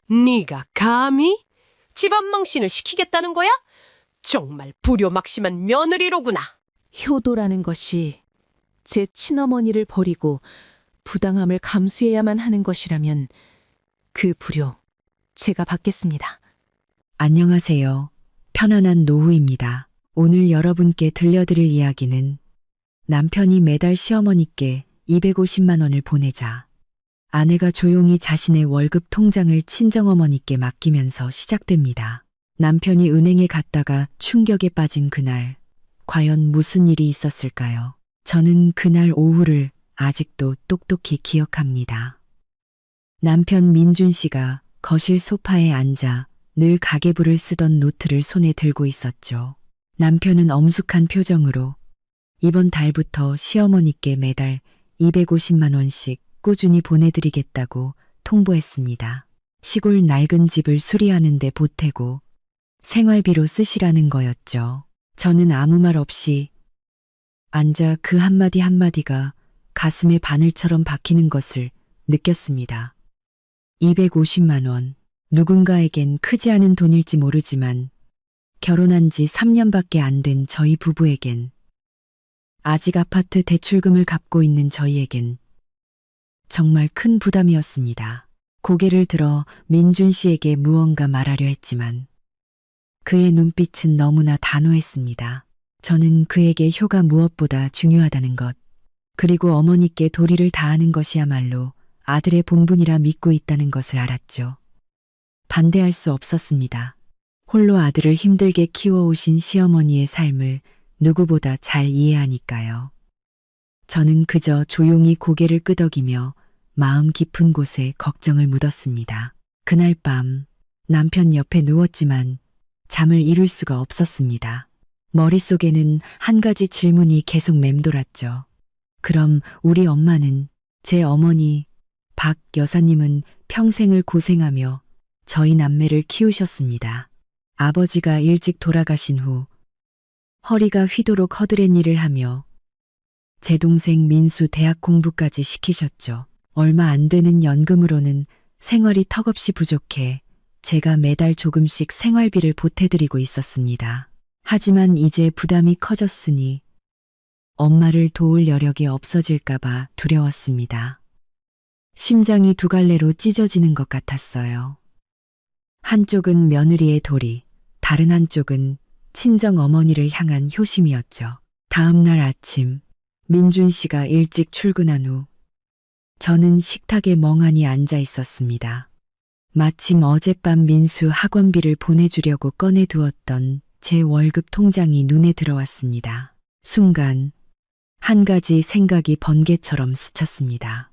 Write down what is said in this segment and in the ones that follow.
네가 감히 집안 망신을 시키겠다는 거야? 정말 불효막심한 며느리로구나. 효도라는 것이 제 친어머니를 버리고 부당함을 감수해야만 하는 것이라면 그 불효 제가 받겠습니다. 안녕하세요. 편안한 노후입니다. 오늘 여러분께 들려드릴 이야기는 남편이 매달 시어머니께 250만 원을 보내자 아내가 조용히 자신의 월급 통장을 친정어머니께 맡기면서 시작됩니다. 남편이 은행에 갔다가 충격에 빠진 그날, 과연 무슨 일이 있었을까요? 저는 그날 오후를 아직도 똑똑히 기억합니다. 남편 민준 씨가 거실 소파에 앉아 늘 가계부를 쓰던 노트를 손에 들고 있었죠. 남편은 엄숙한 표정으로 이번 달부터 시어머니께 매달 250만 원씩 꾸준히 보내드리겠다고 통보했습니다. 시골 낡은 집을 수리하는 데 보태고 생활비로 쓰시라는 거였죠. 저는 아무 말 없이 앉아 그 한마디 한마디가 가슴에 바늘처럼 박히는 것을 느꼈습니다. 250만 원. 누군가에겐 크지 않은 돈일지 모르지만 결혼한 지 3년밖에 안 된 저희 부부에겐, 아직 아파트 대출금을 갚고 있는 저희에겐 정말 큰 부담이었습니다. 고개를 들어 민준 씨에게 무언가 말하려 했지만 그의 눈빛은 너무나 단호했습니다. 저는 그에게 효가 무엇보다 중요하다는 것, 그리고 어머니께 도리를 다하는 것이야말로 아들의 본분이라 믿고 있다는 것을 알았죠. 반대할 수 없었습니다. 홀로 아들을 힘들게 키워오신 시어머니의 삶을 누구보다 잘 이해하니까요. 저는 그저 조용히 고개를 끄덕이며 마음 깊은 곳에 걱정을 묻었습니다. 그날 밤 남편 옆에 누웠지만 잠을 이룰 수가 없었습니다. 머릿속에는 한 가지 질문이 계속 맴돌았죠. 그럼 우리 엄마는, 제 어머니 박 여사님은 평생을 고생하며 저희 남매를 키우셨습니다. 아버지가 일찍 돌아가신 후 허리가 휘도록 허드렛 일을 하며 제 동생 민수 대학 공부까지 시키셨죠. 얼마 안 되는 연금으로는 생활이 턱없이 부족해 제가 매달 조금씩 생활비를 보태드리고 있었습니다. 하지만 이제 부담이 커졌으니 엄마를 도울 여력이 없어질까봐 두려웠습니다. 심장이 두 갈래로 찢어지는 것 같았어요. 한쪽은 며느리의 도리, 다른 한쪽은 친정 어머니를 향한 효심이었죠. 다음 날 아침, 민준 씨가 일찍 출근한 후 저는 식탁에 멍하니 앉아 있었습니다. 마침 어젯밤 민수 학원비를 보내주려고 꺼내두었던 제 월급 통장이 눈에 들어왔습니다. 순간 한 가지 생각이 번개처럼 스쳤습니다.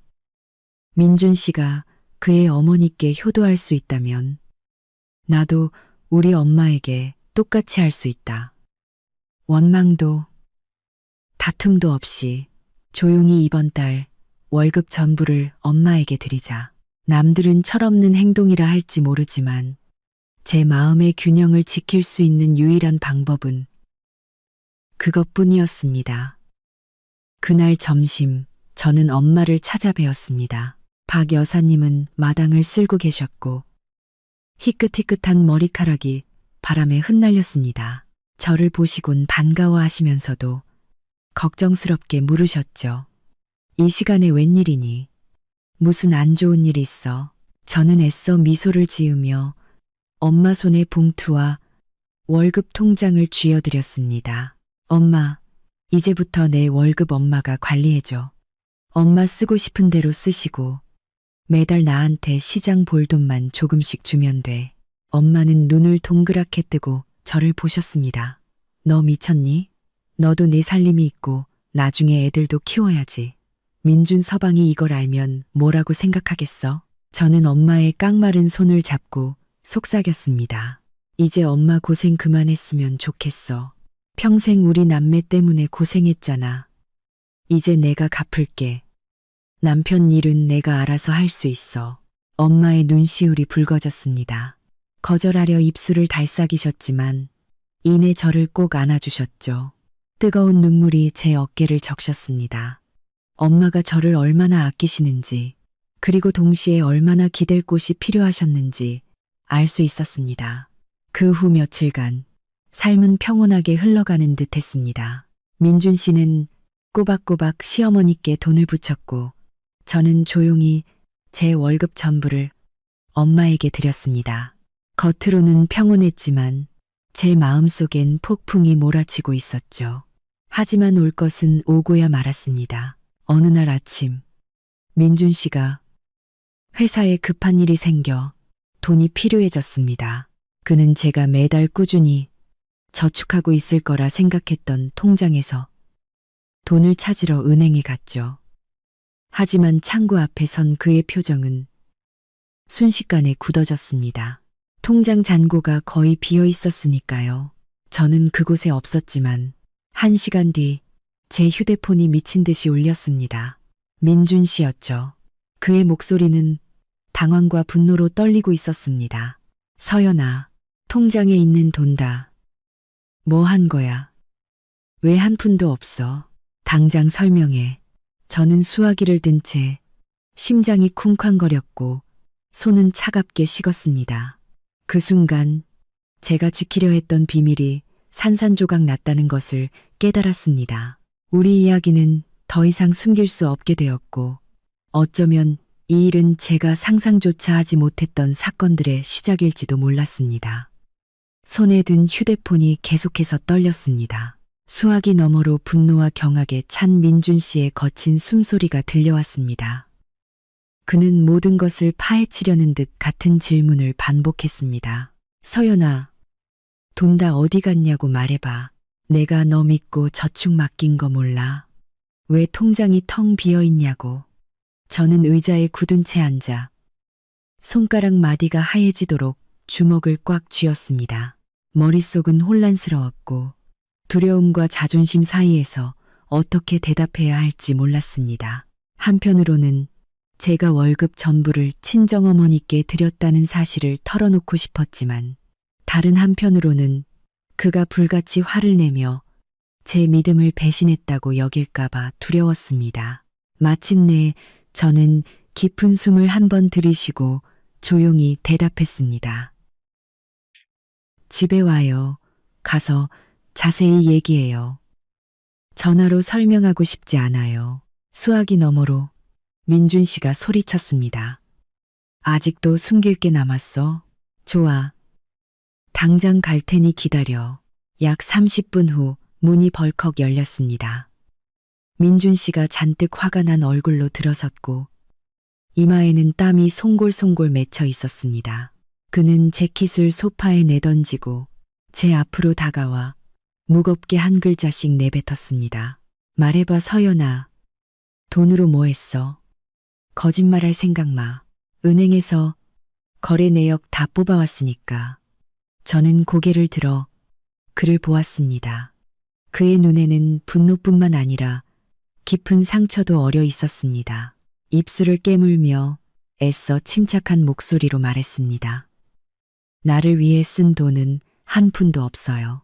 민준 씨가 그의 어머니께 효도할 수 있다면 나도 우리 엄마에게 똑같이 할 수 있다. 원망도 다툼도 없이 조용히 이번 달 월급 전부를 엄마에게 드리자. 남들은 철없는 행동이라 할지 모르지만 제 마음의 균형을 지킬 수 있는 유일한 방법은 그것뿐이었습니다. 그날 점심 저는 엄마를 찾아뵈었습니다. 박 여사님은 마당을 쓸고 계셨고 희끗희끗한 머리카락이 바람에 흩날렸습니다. 저를 보시곤 반가워하시면서도 걱정스럽게 물으셨죠. 이 시간에 웬일이니? 무슨 안 좋은 일 있어? 저는 애써 미소를 지으며 엄마 손에 봉투와 월급 통장을 쥐어드렸습니다. 엄마, 이제부터 내 월급 엄마가 관리해줘. 엄마 쓰고 싶은 대로 쓰시고 매달 나한테 시장 볼 돈만 조금씩 주면 돼. 엄마는 눈을 동그랗게 뜨고 저를 보셨습니다. 너 미쳤니? 너도 내 살림이 있고 나중에 애들도 키워야지. 민준 서방이 이걸 알면 뭐라고 생각하겠어? 저는 엄마의 깡마른 손을 잡고 속삭였습니다. 이제 엄마 고생 그만했으면 좋겠어. 평생 우리 남매 때문에 고생했잖아. 이제 내가 갚을게. 남편 일은 내가 알아서 할 수 있어. 엄마의 눈시울이 붉어졌습니다. 거절하려 입술을 달싹이셨지만 이내 저를 꼭 안아주셨죠. 뜨거운 눈물이 제 어깨를 적셨습니다. 엄마가 저를 얼마나 아끼시는지 그리고 동시에 얼마나 기댈 곳이 필요하셨는지 알 수 있었습니다. 그 후 며칠간 삶은 평온하게 흘러가는 듯 했습니다. 민준 씨는 꼬박꼬박 시어머니께 돈을 붙였고 저는 조용히 제 월급 전부를 엄마에게 드렸습니다. 겉으로는 평온했지만 제 마음속엔 폭풍이 몰아치고 있었죠. 하지만 올 것은 오고야 말았습니다. 어느 날 아침 민준 씨가 회사에 급한 일이 생겨 돈이 필요해졌습니다. 그는 제가 매달 꾸준히 저축하고 있을 거라 생각했던 통장에서 돈을 찾으러 은행에 갔죠. 하지만 창구 앞에 선 그의 표정은 순식간에 굳어졌습니다. 통장 잔고가 거의 비어 있었으니까요. 저는 그곳에 없었지만 1시간 뒤 제 휴대폰이 미친 듯이 울렸습니다. 민준 씨였죠. 그의 목소리는 당황과 분노로 떨리고 있었습니다. 서연아, 통장에 있는 돈 다. 뭐 한 거야? 왜 한 푼도 없어? 당장 설명해. 저는 수화기를 든 채 심장이 쿵쾅거렸고 손은 차갑게 식었습니다. 그 순간 제가 지키려 했던 비밀이 산산조각 났다는 것을 깨달았습니다. 우리 이야기는 더 이상 숨길 수 없게 되었고 어쩌면 이 일은 제가 상상조차 하지 못했던 사건들의 시작일지도 몰랐습니다. 손에 든 휴대폰이 계속해서 떨렸습니다. 수화기 너머로 분노와 경악에 찬 민준 씨의 거친 숨소리가 들려왔습니다. 그는 모든 것을 파헤치려는 듯 같은 질문을 반복했습니다. 서연아, 돈 다 어디 갔냐고 말해봐. 내가 너 믿고 저축 맡긴 거 몰라? 왜 통장이 텅 비어 있냐고. 저는 의자에 굳은 채 앉아 손가락 마디가 하얘지도록 주먹을 꽉 쥐었습니다. 머릿속은 혼란스러웠고 두려움과 자존심 사이에서 어떻게 대답해야 할지 몰랐습니다. 한편으로는 제가 월급 전부를 친정어머니께 드렸다는 사실을 털어놓고 싶었지만 다른 한편으로는 그가 불같이 화를 내며 제 믿음을 배신했다고 여길까봐 두려웠습니다. 마침내 저는 깊은 숨을 한번 들이쉬고 조용히 대답했습니다. 집에 와요. 가서 자세히 얘기해요. 전화로 설명하고 싶지 않아요. 수화기 너머로 민준 씨가 소리쳤습니다. 아직도 숨길 게 남았어? 좋아. 당장 갈 테니 기다려. 약 30분 후 문이 벌컥 열렸습니다. 민준 씨가 잔뜩 화가 난 얼굴로 들어섰고 이마에는 땀이 송골송골 맺혀 있었습니다. 그는 재킷을 소파에 내던지고 제 앞으로 다가와 무겁게 한 글자씩 내뱉었습니다. 말해봐 서연아. 돈으로 뭐 했어? 거짓말할 생각 마. 은행에서 거래 내역 다 뽑아왔으니까. 저는 고개를 들어 그를 보았습니다. 그의 눈에는 분노뿐만 아니라 깊은 상처도 어려 있었습니다. 입술을 깨물며 애써 침착한 목소리로 말했습니다. 나를 위해 쓴 돈은 한 푼도 없어요.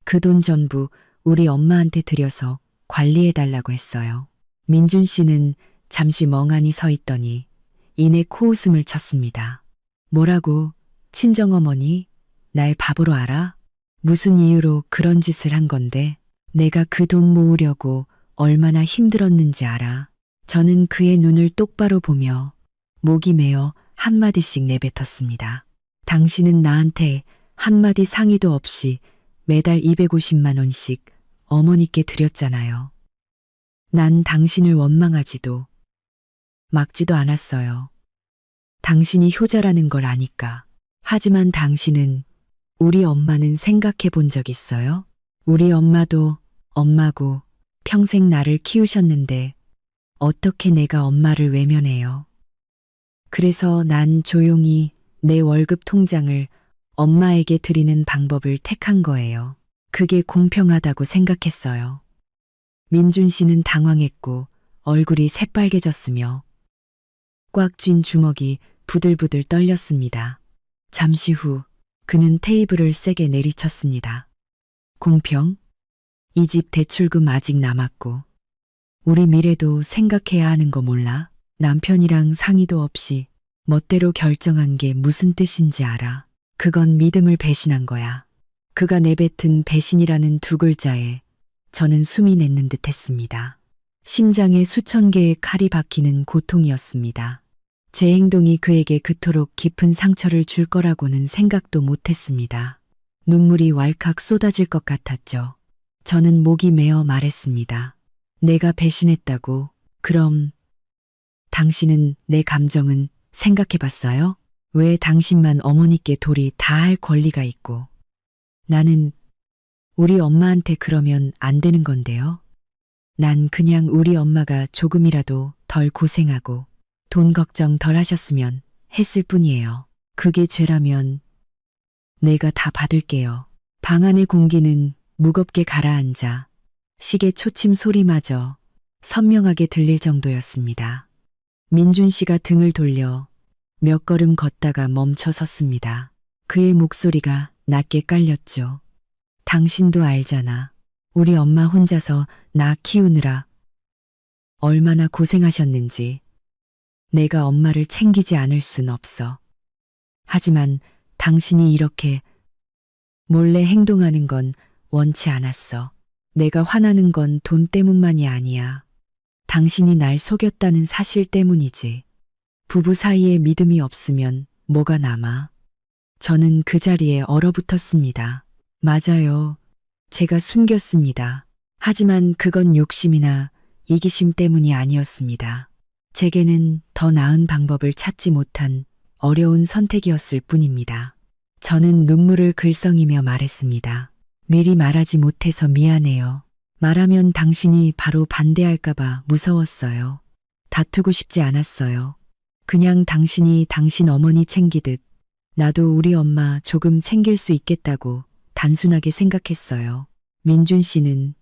그 돈 전부 우리 엄마한테 드려서 관리해달라고 했어요. 민준 씨는 잠시 멍하니 서 있더니 이내 코웃음을 쳤습니다. 뭐라고? 친정어머니? 날 바보로 알아? 무슨 이유로 그런 짓을 한 건데? 내가 그 돈 모으려고 얼마나 힘들었는지 알아? 저는 그의 눈을 똑바로 보며 목이 메어 한마디씩 내뱉었습니다. 당신은 나한테 한마디 상의도 없이 매달 250만 원씩 어머니께 드렸잖아요. 난 당신을 원망하지도 막지도 않았어요. 당신이 효자라는 걸 아니까. 하지만 당신은 우리 엄마는 생각해 본 적 있어요? 우리 엄마도 엄마고 평생 나를 키우셨는데 어떻게 내가 엄마를 외면해요? 그래서 난 조용히 내 월급 통장을 엄마에게 드리는 방법을 택한 거예요. 그게 공평하다고 생각했어요. 민준 씨는 당황했고 얼굴이 새빨개졌으며 꽉 쥔 주먹이 부들부들 떨렸습니다. 잠시 후 그는 테이블을 세게 내리쳤습니다. 공평? 이 집 대출금 아직 남았고 우리 미래도 생각해야 하는 거 몰라? 남편이랑 상의도 없이 멋대로 결정한 게 무슨 뜻인지 알아. 그건 믿음을 배신한 거야. 그가 내뱉은 배신이라는 두 글자에 저는 숨이 맺는 듯 했습니다. 심장에 수천 개의 칼이 박히는 고통이었습니다. 제 행동이 그에게 그토록 깊은 상처를 줄 거라고는 생각도 못 했습니다. 눈물이 왈칵 쏟아질 것 같았죠. 저는 목이 메어 말했습니다. 내가 배신했다고? 그럼 당신은 내 감정은 생각해 봤어요? 왜 당신만 어머니께 도리 다 할 권리가 있고 나는 우리 엄마한테 그러면 안 되는 건데요? 난 그냥 우리 엄마가 조금이라도 덜 고생하고 돈 걱정 덜 하셨으면 했을 뿐이에요. 그게 죄라면 내가 다 받을게요. 방 안의 공기는 무겁게 가라앉아 시계 초침 소리마저 선명하게 들릴 정도였습니다. 민준 씨가 등을 돌려 몇 걸음 걷다가 멈춰 섰습니다. 그의 목소리가 낮게 깔렸죠. 당신도 알잖아. 우리 엄마 혼자서 나 키우느라 얼마나 고생하셨는지. 내가 엄마를 챙기지 않을 순 없어. 하지만 당신이 이렇게 몰래 행동하는 건 원치 않았어. 내가 화나는 건 돈 때문만이 아니야. 당신이 날 속였다는 사실 때문이지. 부부 사이에 믿음이 없으면 뭐가 남아? 저는 그 자리에 얼어붙었습니다. 맞아요. 제가 숨겼습니다. 하지만 그건 욕심이나 이기심 때문이 아니었습니다. 제게는 더 나은 방법을 찾지 못한 어려운 선택이었을 뿐입니다. 저는 눈물을 글썽이며 말했습니다. 미리 말하지 못해서 미안해요. 말하면 당신이 바로 반대할까봐 무서웠어요. 다투고 싶지 않았어요. 그냥 당신이 당신 어머니 챙기듯 나도 우리 엄마 조금 챙길 수 있겠다고 단순하게 생각했어요. 민준 씨는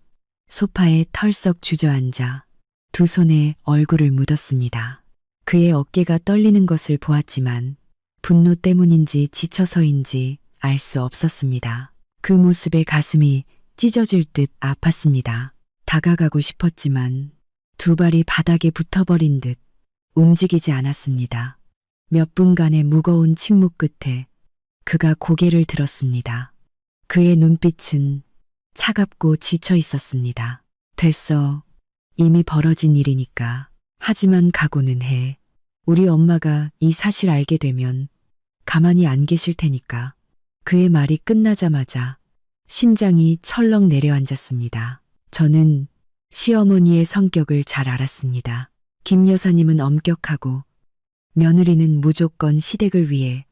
소파에 털썩 주저앉아 두 손에 얼굴을 묻었습니다. 그의 어깨가 떨리는 것을 보았지만 분노 때문인지 지쳐서인지 알 수 없었습니다. 그 모습에 가슴이 찢어질 듯 아팠습니다. 다가가고 싶었지만 두 발이 바닥에 붙어버린 듯 움직이지 않았습니다. 몇 분간의 무거운 침묵 끝에 그가 고개를 들었습니다. 그의 눈빛은 차갑고 지쳐 있었습니다. 됐어. 이미 벌어진 일이니까. 하지만 각오는 해. 우리 엄마가 이 사실 알게 되면 가만히 안 계실 테니까. 그의 말이 끝나자마자 심장이 철렁 내려앉았습니다. 저는 시어머니의 성격을 잘 알았습니다. 김 여사님은 엄격하고 며느리는 무조건 시댁을 위해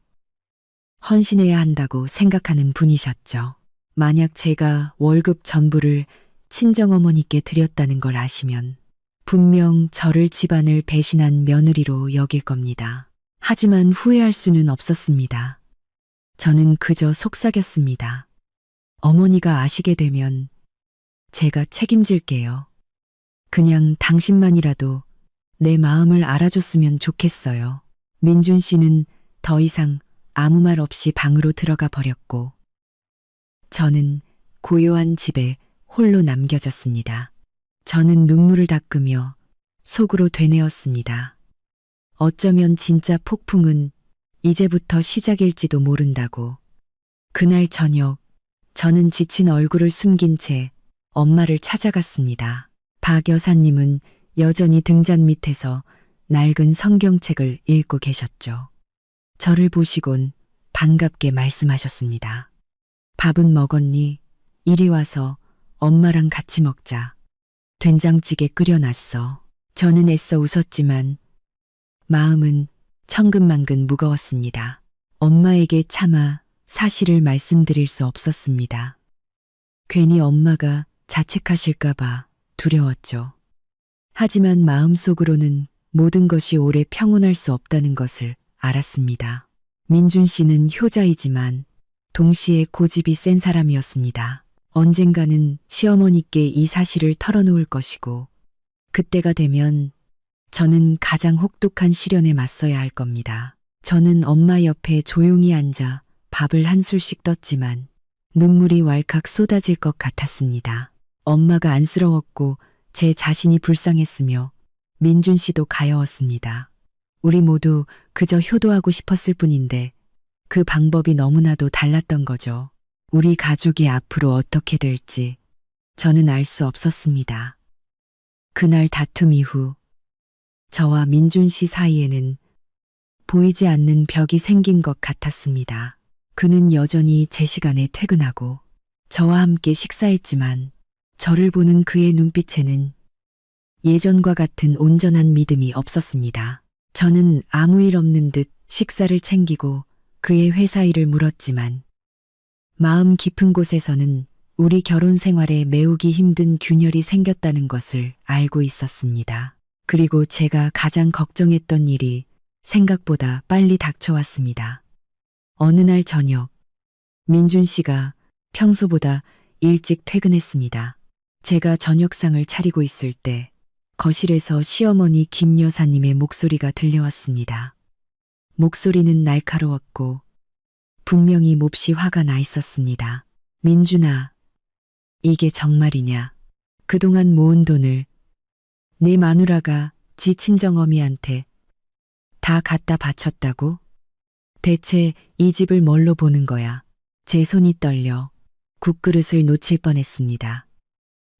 헌신해야 한다고 생각하는 분이셨죠. 만약 제가 월급 전부를 친정어머니께 드렸다는 걸 아시면 분명 저를 집안을 배신한 며느리로 여길 겁니다. 하지만 후회할 수는 없었습니다. 저는 그저 속삭였습니다. 어머니가 아시게 되면 제가 책임질게요. 그냥 당신만이라도 내 마음을 알아줬으면 좋겠어요. 민준 씨는 더 이상 아무 말 없이 방으로 들어가 버렸고 저는 고요한 집에 홀로 남겨졌습니다. 저는 눈물을 닦으며 속으로 되뇌었습니다. 어쩌면 진짜 폭풍은 이제부터 시작일지도 모른다고. 그날 저녁 저는 지친 얼굴을 숨긴 채 엄마를 찾아갔습니다. 박 여사님은 여전히 등잔 밑에서 낡은 성경책을 읽고 계셨죠. 저를 보시곤 반갑게 말씀하셨습니다. 밥은 먹었니? 이리 와서 엄마랑 같이 먹자. 된장찌개 끓여놨어. 저는 애써 웃었지만 마음은 천근만근 무거웠습니다. 엄마에게 차마 사실을 말씀드릴 수 없었습니다. 괜히 엄마가 자책하실까봐 두려웠죠. 하지만 마음속으로는 모든 것이 오래 평온할 수 없다는 것을 알았습니다. 민준 씨는 효자이지만 동시에 고집이 센 사람이었습니다. 언젠가는 시어머니께 이 사실을 털어놓을 것이고 그때가 되면 저는 가장 혹독한 시련에 맞서야 할 겁니다. 저는 엄마 옆에 조용히 앉아 밥을 한 술씩 떴지만 눈물이 왈칵 쏟아질 것 같았습니다. 엄마가 안쓰러웠고 제 자신이 불쌍했으며 민준 씨도 가여웠습니다. 우리 모두 그저 효도하고 싶었을 뿐인데 그 방법이 너무나도 달랐던 거죠. 우리 가족이 앞으로 어떻게 될지 저는 알 수 없었습니다. 그날 다툼 이후 저와 민준 씨 사이에는 보이지 않는 벽이 생긴 것 같았습니다. 그는 여전히 제 시간에 퇴근하고 저와 함께 식사했지만 저를 보는 그의 눈빛에는 예전과 같은 온전한 믿음이 없었습니다. 저는 아무 일 없는 듯 식사를 챙기고 그의 회사 일을 물었지만 마음 깊은 곳에서는 우리 결혼 생활에 메우기 힘든 균열이 생겼다는 것을 알고 있었습니다. 그리고 제가 가장 걱정했던 일이 생각보다 빨리 닥쳐왔습니다. 어느 날 저녁, 민준 씨가 평소보다 일찍 퇴근했습니다. 제가 저녁상을 차리고 있을 때 거실에서 시어머니 김 여사님의 목소리가 들려왔습니다. 목소리는 날카로웠고 분명히 몹시 화가 나 있었습니다. 민준아, 이게 정말이냐? 그동안 모은 돈을 네 마누라가 지 친정어미한테 다 갖다 바쳤다고? 대체 이 집을 뭘로 보는 거야? 제 손이 떨려 국그릇을 놓칠 뻔했습니다.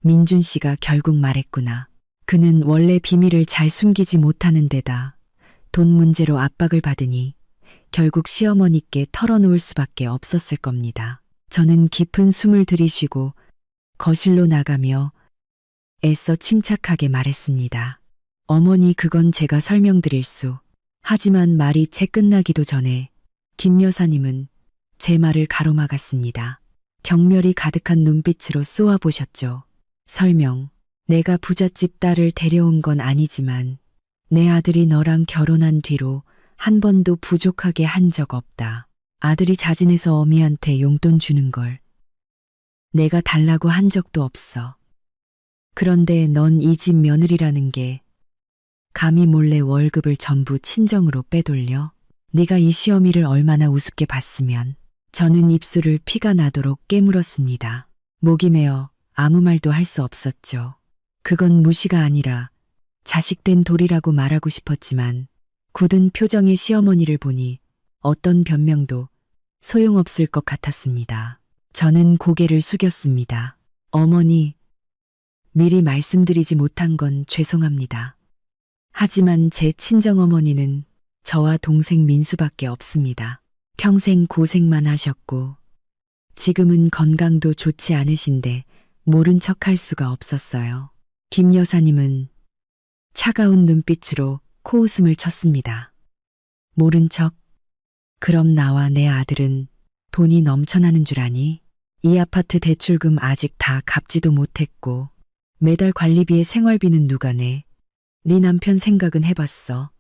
민준 씨가 결국 말했구나. 그는 원래 비밀을 잘 숨기지 못하는 데다 돈 문제로 압박을 받으니 결국 시어머니께 털어놓을 수밖에 없었을 겁니다. 저는 깊은 숨을 들이쉬고 거실로 나가며 애써 침착하게 말했습니다. 어머니, 그건 제가 설명드릴 수. 하지만 말이 채 끝나기도 전에 김 여사님은 제 말을 가로막았습니다. 경멸이 가득한 눈빛으로 쏘아보셨죠. 설명. 내가 부잣집 딸을 데려온 건 아니지만 내 아들이 너랑 결혼한 뒤로 한 번도 부족하게 한 적 없다. 아들이 자진해서 어미한테 용돈 주는 걸 내가 달라고 한 적도 없어. 그런데 넌 이 집 며느리라는 게 감히 몰래 월급을 전부 친정으로 빼돌려? 네가 이 시어미를 얼마나 우습게 봤으면. 저는 입술을 피가 나도록 깨물었습니다. 목이 메어 아무 말도 할 수 없었죠. 그건 무시가 아니라 자식된 도리라고 말하고 싶었지만 굳은 표정의 시어머니를 보니 어떤 변명도 소용없을 것 같았습니다. 저는 고개를 숙였습니다. 어머니, 미리 말씀드리지 못한 건 죄송합니다. 하지만 제 친정어머니는 저와 동생 민수밖에 없습니다. 평생 고생만 하셨고 지금은 건강도 좋지 않으신데 모른 척할 수가 없었어요. 김 여사님은 차가운 눈빛으로 코웃음을 쳤습니다. 모른 척? 그럼 나와 내 아들은 돈이 넘쳐나는 줄 아니? 이 아파트 대출금 아직 다 갚지도 못했고 매달 관리비에 생활비는 누가 내? 네 남편 생각은 해봤어?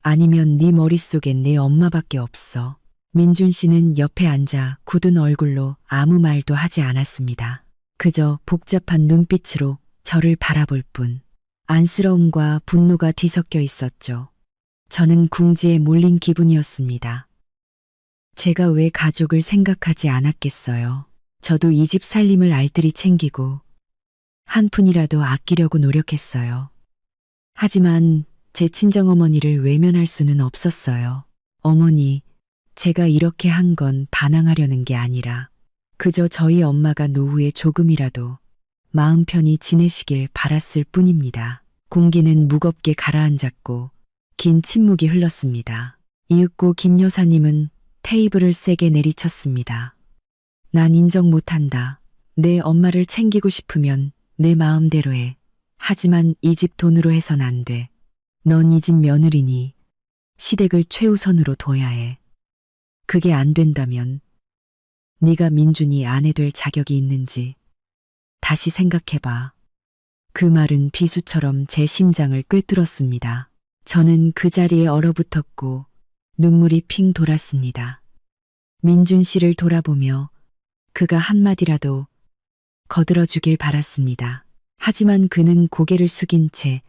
아니면 네 머릿속엔 네 엄마밖에 없어? 민준 씨는 옆에 앉아 굳은 얼굴로 아무 말도 하지 않았습니다. 그저 복잡한 눈빛으로 저를 바라볼 뿐. 안쓰러움과 분노가 뒤섞여 있었죠. 저는 궁지에 몰린 기분이었습니다. 제가 왜 가족을 생각하지 않았겠어요. 저도 이 집 살림을 알뜰히 챙기고 한 푼이라도 아끼려고 노력했어요. 하지만 제 친정어머니를 외면할 수는 없었어요. 어머니, 제가 이렇게 한 건 반항하려는 게 아니라 그저 저희 엄마가 노후에 조금이라도 마음 편히 지내시길 바랐을 뿐입니다. 공기는 무겁게 가라앉았고 긴 침묵이 흘렀습니다. 이윽고 김 여사님은 테이블을 세게 내리쳤습니다. 난 인정 못한다. 내 엄마를 챙기고 싶으면 내 마음대로 해. 하지만 이 집 돈으로 해선 안 돼. 넌 이 집 며느리니 시댁을 최우선으로 둬야 해. 그게 안 된다면 네가 민준이 아내 될 자격이 있는지 다시 생각해봐. 그 말은 비수처럼 제 심장을 꿰뚫었습니다. 저는 그 자리에 얼어붙었고 눈물이 핑 돌았습니다. 민준 씨를 돌아보며 그가 한마디라도 거들어주길 바랐습니다. 하지만 그는 고개를 숙인 채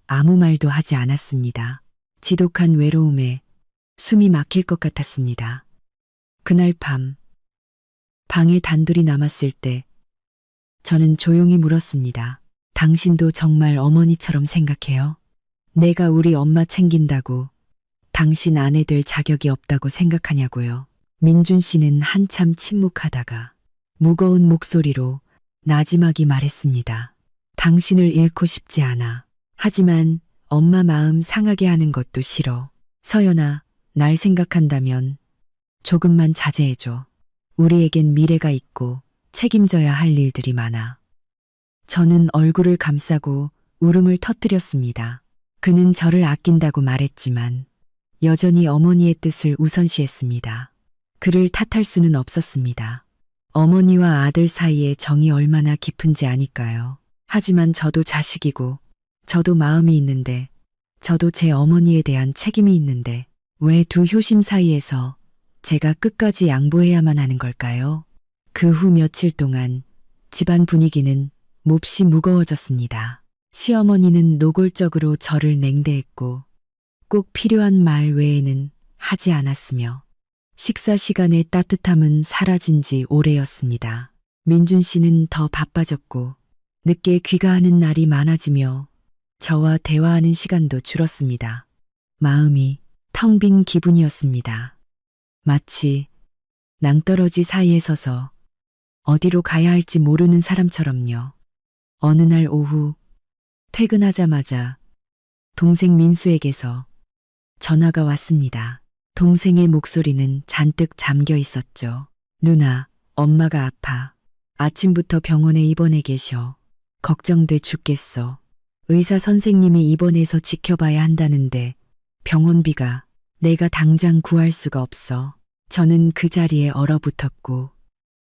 아무 말도 하지 않았습니다. 지독한 외로움에 숨이 막힐 것 같았습니다. 그날 밤, 방에 단둘이 남았을 때 저는 조용히 물었습니다. 당신도 정말 어머니처럼 생각해요? 내가 우리 엄마 챙긴다고 당신 아내 될 자격이 없다고 생각하냐고요. 민준 씨는 한참 침묵하다가 무거운 목소리로 나지막이 말했습니다. 당신을 잃고 싶지 않아. 하지만 엄마 마음 상하게 하는 것도 싫어. 서연아, 날 생각한다면 조금만 자제해줘. 우리에겐 미래가 있고 책임져야 할 일들이 많아. 저는 얼굴을 감싸고 울음을 터뜨렸습니다. 그는 저를 아낀다고 말했지만 여전히 어머니의 뜻을 우선시했습니다. 그를 탓할 수는 없었습니다. 어머니와 아들 사이의 정이 얼마나 깊은지 아니까요. 하지만 저도 자식이고 저도 마음이 있는데 저도 제 어머니에 대한 책임이 있는데 왜 두 효심 사이에서 제가 끝까지 양보해야만 하는 걸까요? 그 후 며칠 동안 집안 분위기는 몹시 무거워졌습니다. 시어머니는 노골적으로 저를 냉대했고 꼭 필요한 말 외에는 하지 않았으며 식사 시간의 따뜻함은 사라진 지 오래였습니다. 민준 씨는 더 바빠졌고 늦게 귀가하는 날이 많아지며 저와 대화하는 시간도 줄었습니다. 마음이 텅 빈 기분이었습니다. 마치 낭떠러지 사이에 서서 어디로 가야 할지 모르는 사람처럼요. 어느 날 오후 퇴근하자마자 동생 민수에게서 전화가 왔습니다. 동생의 목소리는 잔뜩 잠겨 있었죠. 누나, 엄마가 아파. 아침부터 병원에 입원해 계셔. 걱정돼 죽겠어. 의사 선생님이 입원해서 지켜봐야 한다는데 병원비가 내가 당장 구할 수가 없어. 저는 그 자리에 얼어붙었고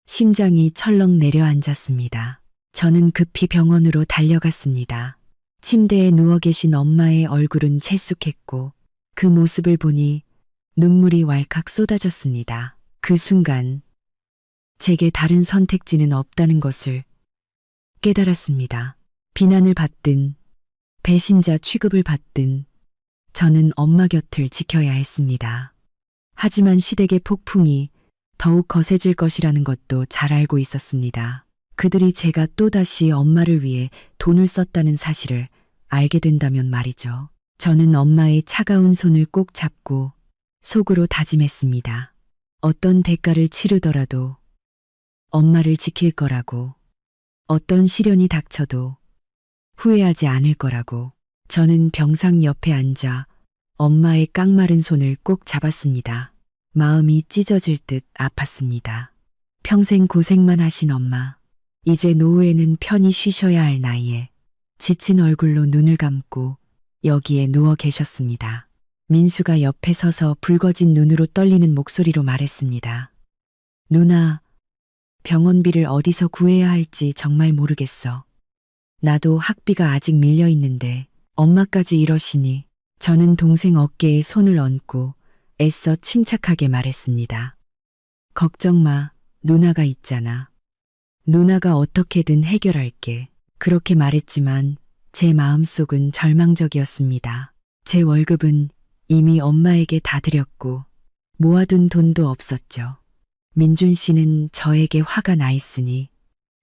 심장이 철렁 내려앉았습니다. 저는 급히 병원으로 달려갔습니다. 침대에 누워 계신 엄마의 얼굴은 채쑥했고 그 모습을 보니 눈물이 왈칵 쏟아졌습니다. 그 순간 제게 다른 선택지는 없다는 것을 깨달았습니다. 비난을 받든 배신자 취급을 받든 저는 엄마 곁을 지켜야 했습니다. 하지만 시댁의 폭풍이 더욱 거세질 것이라는 것도 잘 알고 있었습니다. 그들이 제가 또다시 엄마를 위해 돈을 썼다는 사실을 알게 된다면 말이죠. 저는 엄마의 차가운 손을 꼭 잡고 속으로 다짐했습니다. 어떤 대가를 치르더라도 엄마를 지킬 거라고, 어떤 시련이 닥쳐도 후회하지 않을 거라고. 저는 병상 옆에 앉아 엄마의 깡마른 손을 꼭 잡았습니다. 마음이 찢어질 듯 아팠습니다. 평생 고생만 하신 엄마. 이제 노후에는 편히 쉬셔야 할 나이에 지친 얼굴로 눈을 감고 여기에 누워 계셨습니다. 민수가 옆에 서서 붉어진 눈으로 떨리는 목소리로 말했습니다. 누나, 병원비를 어디서 구해야 할지 정말 모르겠어. 나도 학비가 아직 밀려 있는데 엄마까지 이러시니. 저는 동생 어깨에 손을 얹고 애써 침착하게 말했습니다. 걱정 마, 누나가 있잖아. 누나가 어떻게든 해결할게. 그렇게 말했지만 제 마음속은 절망적이었습니다. 제 월급은 이미 엄마에게 다 드렸고 모아둔 돈도 없었죠. 민준 씨는 저에게 화가 나 있으니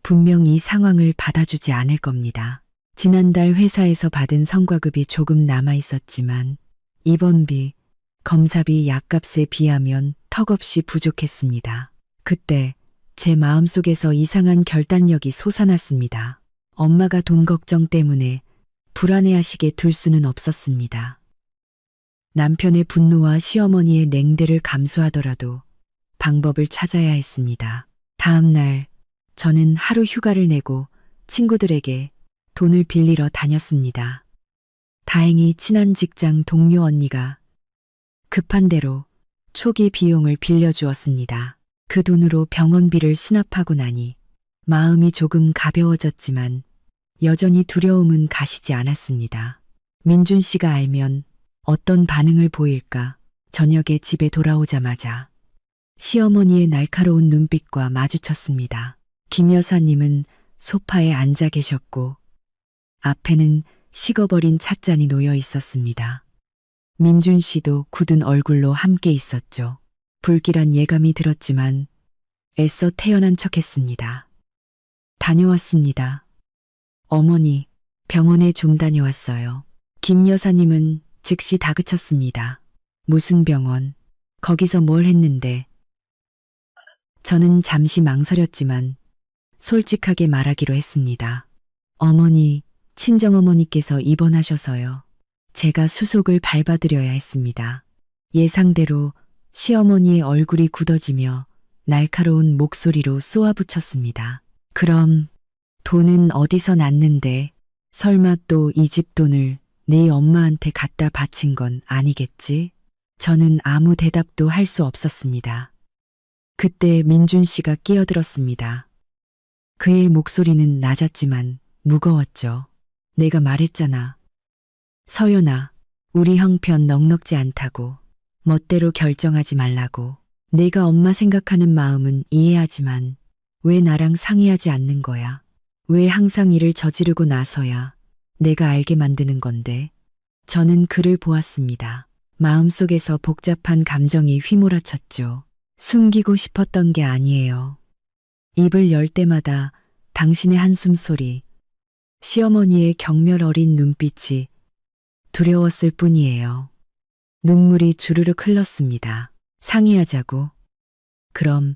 분명 이 상황을 받아주지 않을 겁니다. 지난달 회사에서 받은 성과급이 조금 남아 있었지만 입원비, 검사비, 약값에 비하면 턱없이 부족했습니다. 그때 제 마음속에서 이상한 결단력이 솟아났습니다. 엄마가 돈 걱정 때문에 불안해하시게 둘 수는 없었습니다. 남편의 분노와 시어머니의 냉대를 감수하더라도 방법을 찾아야 했습니다. 다음 날 저는 하루 휴가를 내고 친구들에게 돈을 빌리러 다녔습니다. 다행히 친한 직장 동료 언니가 급한 대로 초기 비용을 빌려주었습니다. 그 돈으로 병원비를 수납하고 나니 마음이 조금 가벼워졌지만 여전히 두려움은 가시지 않았습니다. 민준 씨가 알면 어떤 반응을 보일까. 저녁에 집에 돌아오자마자 시어머니의 날카로운 눈빛과 마주쳤습니다. 김 여사님은 소파에 앉아 계셨고 앞에는 식어버린 찻잔이 놓여 있었습니다. 민준 씨도 굳은 얼굴로 함께 있었죠. 불길한 예감이 들었지만 애써 태연한 척했습니다. 다녀왔습니다. 어머니, 병원에 좀 다녀왔어요. 김 여사님은 즉시 다그쳤습니다. 무슨 병원? 거기서 뭘 했는데? 저는 잠시 망설였지만 솔직하게 말하기로 했습니다. 어머니, 친정어머니께서 입원하셔서요. 제가 수속을 밟아드려야 했습니다. 예상대로 시어머니의 얼굴이 굳어지며 날카로운 목소리로 쏘아붙였습니다. 그럼 돈은 어디서 났는데? 설마 또 이 집 돈을 네 엄마한테 갖다 바친 건 아니겠지? 저는 아무 대답도 할 수 없었습니다. 그때 민준 씨가 끼어들었습니다. 그의 목소리는 낮았지만 무거웠죠. 내가 말했잖아. 서연아, 우리 형편 넉넉지 않다고. 멋대로 결정하지 말라고. 내가 엄마 생각하는 마음은 이해하지만 왜 나랑 상의하지 않는 거야? 왜 항상 일을 저지르고 나서야 내가 알게 만드는 건데? 저는 그를 보았습니다. 마음속에서 복잡한 감정이 휘몰아쳤죠. 숨기고 싶었던 게 아니에요. 입을 열 때마다 당신의 한숨 소리, 시어머니의 경멸 어린 눈빛이 두려웠을 뿐이에요. 눈물이 주르륵 흘렀습니다. 상의하자고. 그럼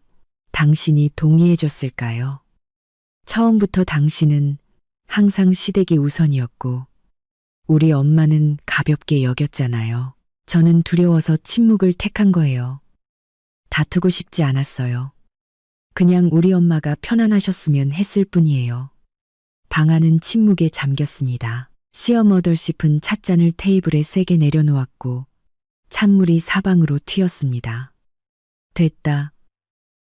당신이 동의해줬을까요? 처음부터 당신은 항상 시댁이 우선이었고 우리 엄마는 가볍게 여겼잖아요. 저는 두려워서 침묵을 택한 거예요. 다투고 싶지 않았어요. 그냥 우리 엄마가 편안하셨으면 했을 뿐이에요. 방 안은 침묵에 잠겼습니다. 시어머덜 씹은 찻잔을 테이블에 세게 내려놓았고 찬물이 사방으로 튀었습니다. 됐다.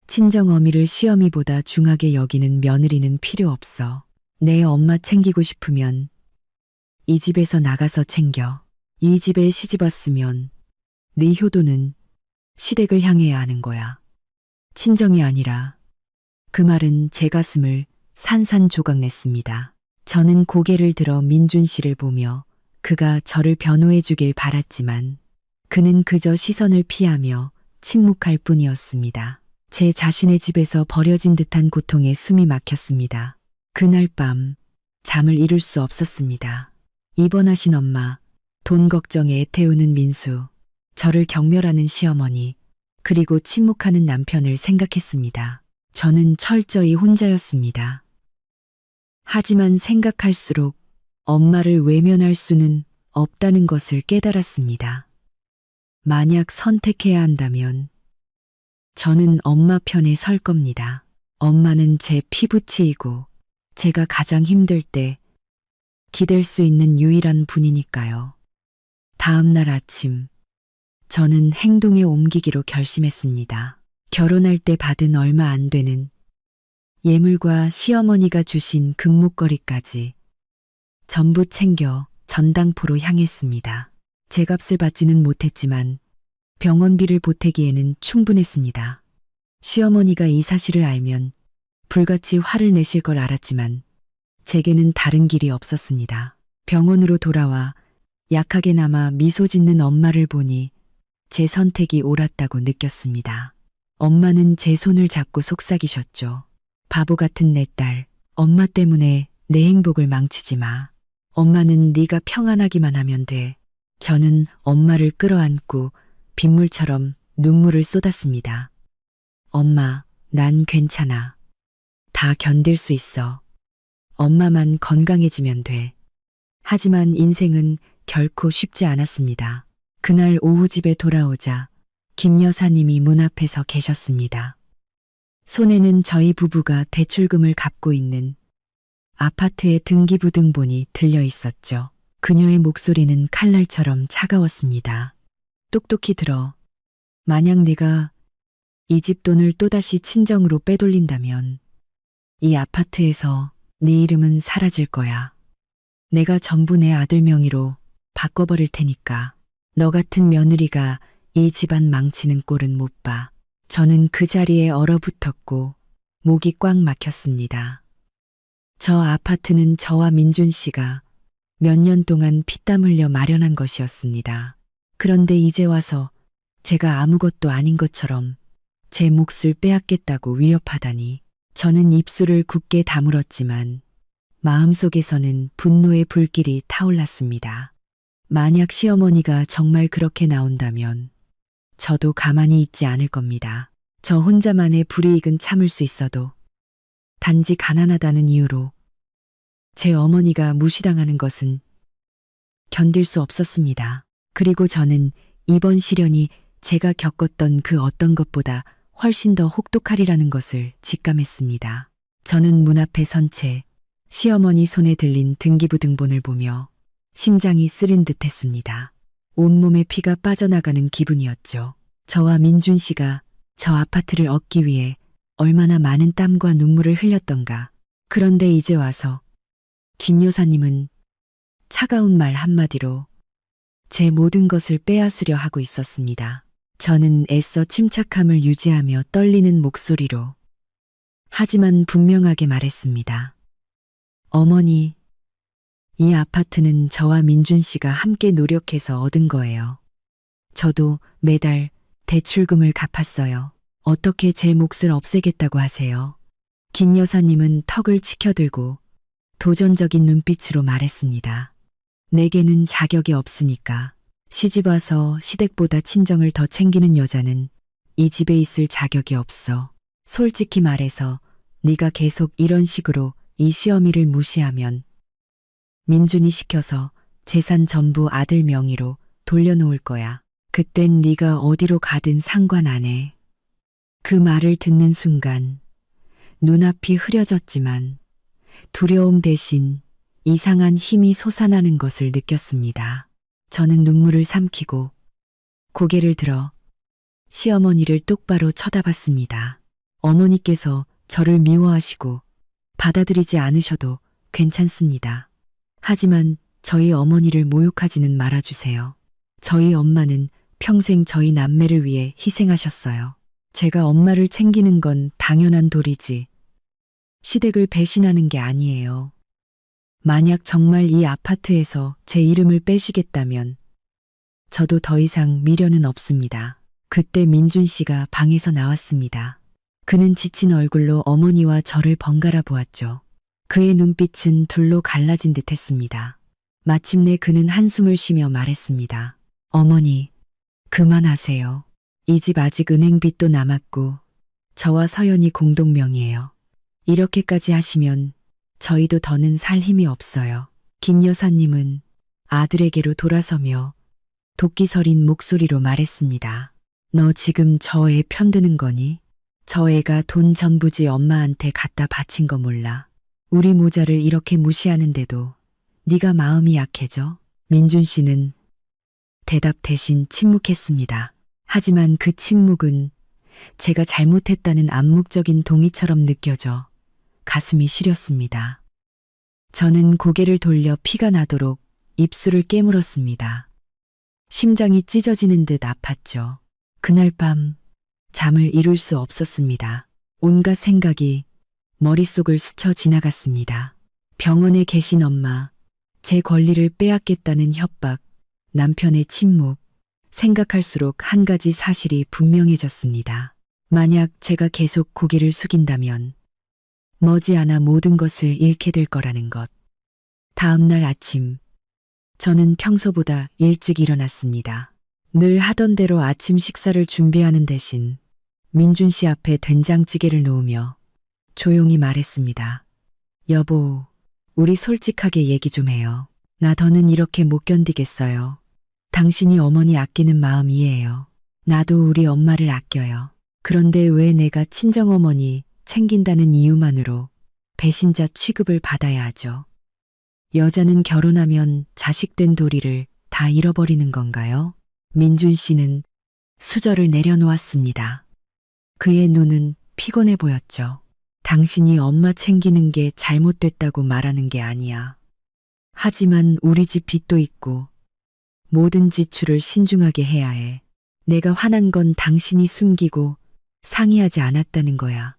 친정어미를 시어미보다 중하게 여기는 며느리는 필요 없어. 내 엄마 챙기고 싶으면 이 집에서 나가서 챙겨. 이 집에 시집 왔으면 네 효도는 시댁을 향해야 하는 거야. 친정이 아니라. 그 말은 제 가슴을 산산조각냈습니다. 저는 고개를 들어 민준 씨를 보며 그가 저를 변호해 주길 바랐지만 그는 그저 시선을 피하며 침묵할 뿐이었습니다. 제 자신의 집에서 버려진 듯한 고통에 숨이 막혔습니다. 그날 밤 잠을 이룰 수 없었습니다. 입원하신 엄마, 돈 걱정에 애태우는 민수, 저를 경멸하는 시어머니, 그리고 침묵하는 남편을 생각했습니다. 저는 철저히 혼자였습니다. 하지만 생각할수록 엄마를 외면할 수는 없다는 것을 깨달았습니다. 만약 선택해야 한다면 저는 엄마 편에 설 겁니다. 엄마는 제 피부치이고 제가 가장 힘들 때 기댈 수 있는 유일한 분이니까요. 다음 날 아침 저는 행동에 옮기기로 결심했습니다. 결혼할 때 받은 얼마 안 되는 예물과 시어머니가 주신 금목걸이까지 전부 챙겨 전당포로 향했습니다. 제값을 받지는 못했지만 병원비를 보태기에는 충분했습니다. 시어머니가 이 사실을 알면 불같이 화를 내실 걸 알았지만 제게는 다른 길이 없었습니다. 병원으로 돌아와 약하게나마 미소 짓는 엄마를 보니 제 선택이 옳았다고 느꼈습니다. 엄마는 제 손을 잡고 속삭이셨죠. 바보 같은 내 딸, 엄마 때문에 내 행복을 망치지 마. 엄마는 네가 평안하기만 하면 돼. 저는 엄마를 끌어안고 빗물처럼 눈물을 쏟았습니다. 엄마, 난 괜찮아. 다 견딜 수 있어. 엄마만 건강해지면 돼. 하지만 인생은 결코 쉽지 않았습니다. 그날 오후 집에 돌아오자 김 여사님이 문 앞에 서 계셨습니다. 손에는 저희 부부가 대출금을 갚고 있는 아파트의 등기부등본이 들려 있었죠. 그녀의 목소리는 칼날처럼 차가웠습니다. 똑똑히 들어. 만약 네가 이 집 돈을 또다시 친정으로 빼돌린다면 이 아파트에서 네 이름은 사라질 거야. 내가 전부 내 아들 명의로 바꿔버릴 테니까. 너 같은 며느리가 이 집안 망치는 꼴은 못 봐. 저는 그 자리에 얼어붙었고 목이 꽉 막혔습니다. 저 아파트는 저와 민준 씨가 몇 년 동안 피땀 흘려 마련한 것이었습니다. 그런데 이제 와서 제가 아무것도 아닌 것처럼 제 몫을 빼앗겠다고 위협하다니. 저는 입술을 굳게 다물었지만 마음속에서는 분노의 불길이 타올랐습니다. 만약 시어머니가 정말 그렇게 나온다면 저도 가만히 있지 않을 겁니다. 저 혼자만의 불이익은 참을 수 있어도 단지 가난하다는 이유로 제 어머니가 무시당하는 것은 견딜 수 없었습니다. 그리고 저는 이번 시련이 제가 겪었던 그 어떤 것보다 훨씬 더 혹독하리라는 것을 직감했습니다. 저는 문 앞에 선 채 시어머니 손에 들린 등기부등본을 보며 심장이 쓰린 듯 했습니다. 온몸에 피가 빠져나가는 기분이었죠. 저와 민준 씨가 저 아파트를 얻기 위해 얼마나 많은 땀과 눈물을 흘렸던가. 그런데 이제 와서 김 여사님은 차가운 말 한마디로 제 모든 것을 빼앗으려 하고 있었습니다. 저는 애써 침착함을 유지하며 떨리는 목소리로 하지만 분명하게 말했습니다. 어머니, 이 아파트는 저와 민준 씨가 함께 노력해서 얻은 거예요. 저도 매달 대출금을 갚았어요. 어떻게 제 몫을 없애겠다고 하세요? 김 여사님은 턱을 치켜들고 도전적인 눈빛으로 말했습니다. 내게는 자격이 없으니까. 시집와서 시댁보다 친정을 더 챙기는 여자는 이 집에 있을 자격이 없어. 솔직히 말해서 네가 계속 이런 식으로 이 시어미를 무시하면 민준이 시켜서 재산 전부 아들 명의로 돌려놓을 거야. 그땐 네가 어디로 가든 상관 안 해. 그 말을 듣는 순간 눈앞이 흐려졌지만 두려움 대신 이상한 힘이 솟아나는 것을 느꼈습니다. 저는 눈물을 삼키고 고개를 들어 시어머니를 똑바로 쳐다봤습니다. 어머니께서 저를 미워하시고 받아들이지 않으셔도 괜찮습니다. 하지만 저희 어머니를 모욕하지는 말아주세요. 저희 엄마는 평생 저희 남매를 위해 희생하셨어요. 제가 엄마를 챙기는 건 당연한 도리지. 시댁을 배신하는 게 아니에요. 만약 정말 이 아파트에서 제 이름을 빼시겠다면 저도 더 이상 미련은 없습니다. 그때 민준 씨가 방에서 나왔습니다. 그는 지친 얼굴로 어머니와 저를 번갈아 보았죠. 그의 눈빛은 둘로 갈라진 듯 했습니다. 마침내 그는 한숨을 쉬며 말했습니다. 어머니, 그만하세요. 이 집 아직 은행빚도 남았고 저와 서연이 공동명의예요. 이렇게까지 하시면 저희도 더는 살 힘이 없어요. 김 여사님은 아들에게로 돌아서며 도끼 서린 목소리로 말했습니다. 너 지금 저 애 편드는 거니? 저 애가 돈 전부지 엄마한테 갖다 바친 거 몰라. 우리 모자를 이렇게 무시하는데도 네가 마음이 약해져? 민준 씨는 대답 대신 침묵했습니다. 하지만 그 침묵은 제가 잘못했다는 암묵적인 동의처럼 느껴져 가슴이 시렸습니다. 저는 고개를 돌려 피가 나도록 입술을 깨물었습니다. 심장이 찢어지는 듯 아팠죠. 그날 밤 잠을 이룰 수 없었습니다. 온갖 생각이 머릿속을 스쳐 지나갔습니다. 병원에 계신 엄마, 제 권리를 빼앗겠다는 협박, 남편의 침묵, 생각할수록 한 가지 사실이 분명해졌습니다. 만약 제가 계속 고개를 숙인다면 머지않아 모든 것을 잃게 될 거라는 것. 다음 날 아침, 저는 평소보다 일찍 일어났습니다. 늘 하던 대로 아침 식사를 준비하는 대신 민준 씨 앞에 된장찌개를 놓으며 조용히 말했습니다. 여보, 우리 솔직하게 얘기 좀 해요. 나 더는 이렇게 못 견디겠어요. 당신이 어머니 아끼는 마음 이해해요. 나도 우리 엄마를 아껴요. 그런데 왜 내가 친정어머니 챙긴다는 이유만으로 배신자 취급을 받아야 하죠? 여자는 결혼하면 자식된 도리를 다 잃어버리는 건가요? 민준 씨는 수저를 내려놓았습니다. 그의 눈은 피곤해 보였죠. 당신이 엄마 챙기는 게 잘못됐다고 말하는 게 아니야. 하지만 우리 집 빚도 있고 모든 지출을 신중하게 해야 해. 내가 화난 건 당신이 숨기고 상의하지 않았다는 거야.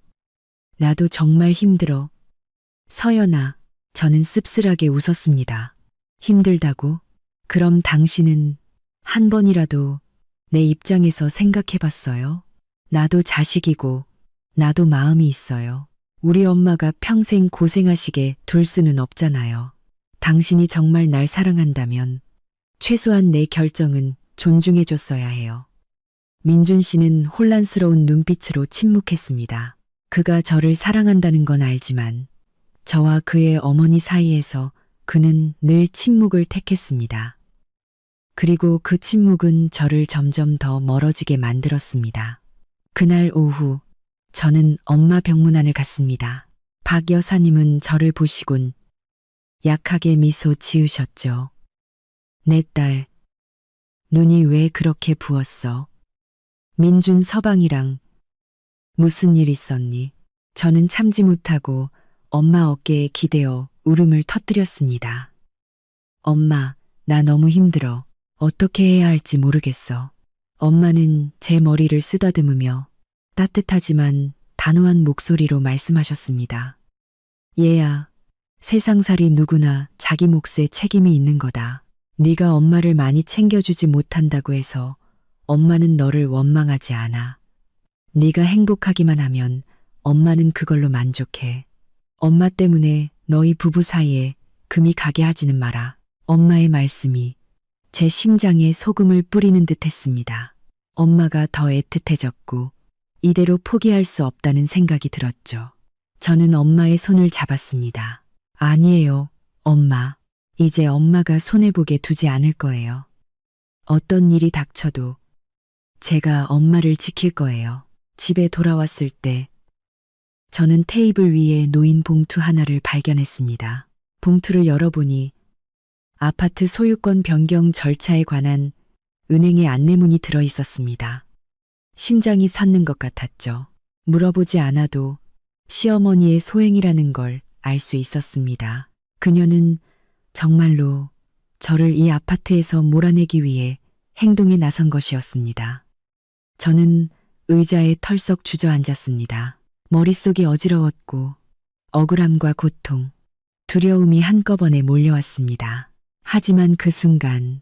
나도 정말 힘들어. 서연아, 저는 씁쓸하게 웃었습니다. 힘들다고? 그럼 당신은 한 번이라도 내 입장에서 생각해 봤어요? 나도 자식이고 나도 마음이 있어요. 우리 엄마가 평생 고생하시게 둘 수는 없잖아요. 당신이 정말 날 사랑한다면 최소한 내 결정은 존중해줬어야 해요. 민준 씨는 혼란스러운 눈빛으로 침묵했습니다. 그가 저를 사랑한다는 건 알지만 저와 그의 어머니 사이에서 그는 늘 침묵을 택했습니다. 그리고 그 침묵은 저를 점점 더 멀어지게 만들었습니다. 그날 오후 저는 엄마 병문안을 갔습니다. 박 여사님은 저를 보시곤 약하게 미소 지으셨죠. 내 딸, 눈이 왜 그렇게 부었어? 민준 서방이랑 무슨 일 있었니? 저는 참지 못하고 엄마 어깨에 기대어 울음을 터뜨렸습니다. 엄마, 나 너무 힘들어. 어떻게 해야 할지 모르겠어. 엄마는 제 머리를 쓰다듬으며 따뜻하지만 단호한 목소리로 말씀하셨습니다. 얘야, 세상살이 누구나 자기 몫에 책임이 있는 거다. 네가 엄마를 많이 챙겨주지 못한다고 해서 엄마는 너를 원망하지 않아. 네가 행복하기만 하면 엄마는 그걸로 만족해. 엄마 때문에 너희 부부 사이에 금이 가게 하지는 마라. 엄마의 말씀이 제 심장에 소금을 뿌리는 듯 했습니다. 엄마가 더 애틋해졌고 이대로 포기할 수 없다는 생각이 들었죠. 저는 엄마의 손을 잡았습니다. 아니에요, 엄마. 이제 엄마가 손해보게 두지 않을 거예요. 어떤 일이 닥쳐도 제가 엄마를 지킬 거예요. 집에 돌아왔을 때 저는 테이블 위에 놓인 봉투 하나를 발견했습니다. 봉투를 열어보니 아파트 소유권 변경 절차에 관한 은행의 안내문이 들어 있었습니다. 심장이 솟는 것 같았죠. 물어보지 않아도 시어머니의 소행이라는 걸 알 수 있었습니다. 그녀는 정말로 저를 이 아파트에서 몰아내기 위해 행동에 나선 것이었습니다. 저는 의자에 털썩 주저앉았습니다. 머릿속이 어지러웠고 억울함과 고통, 두려움이 한꺼번에 몰려왔습니다. 하지만 그 순간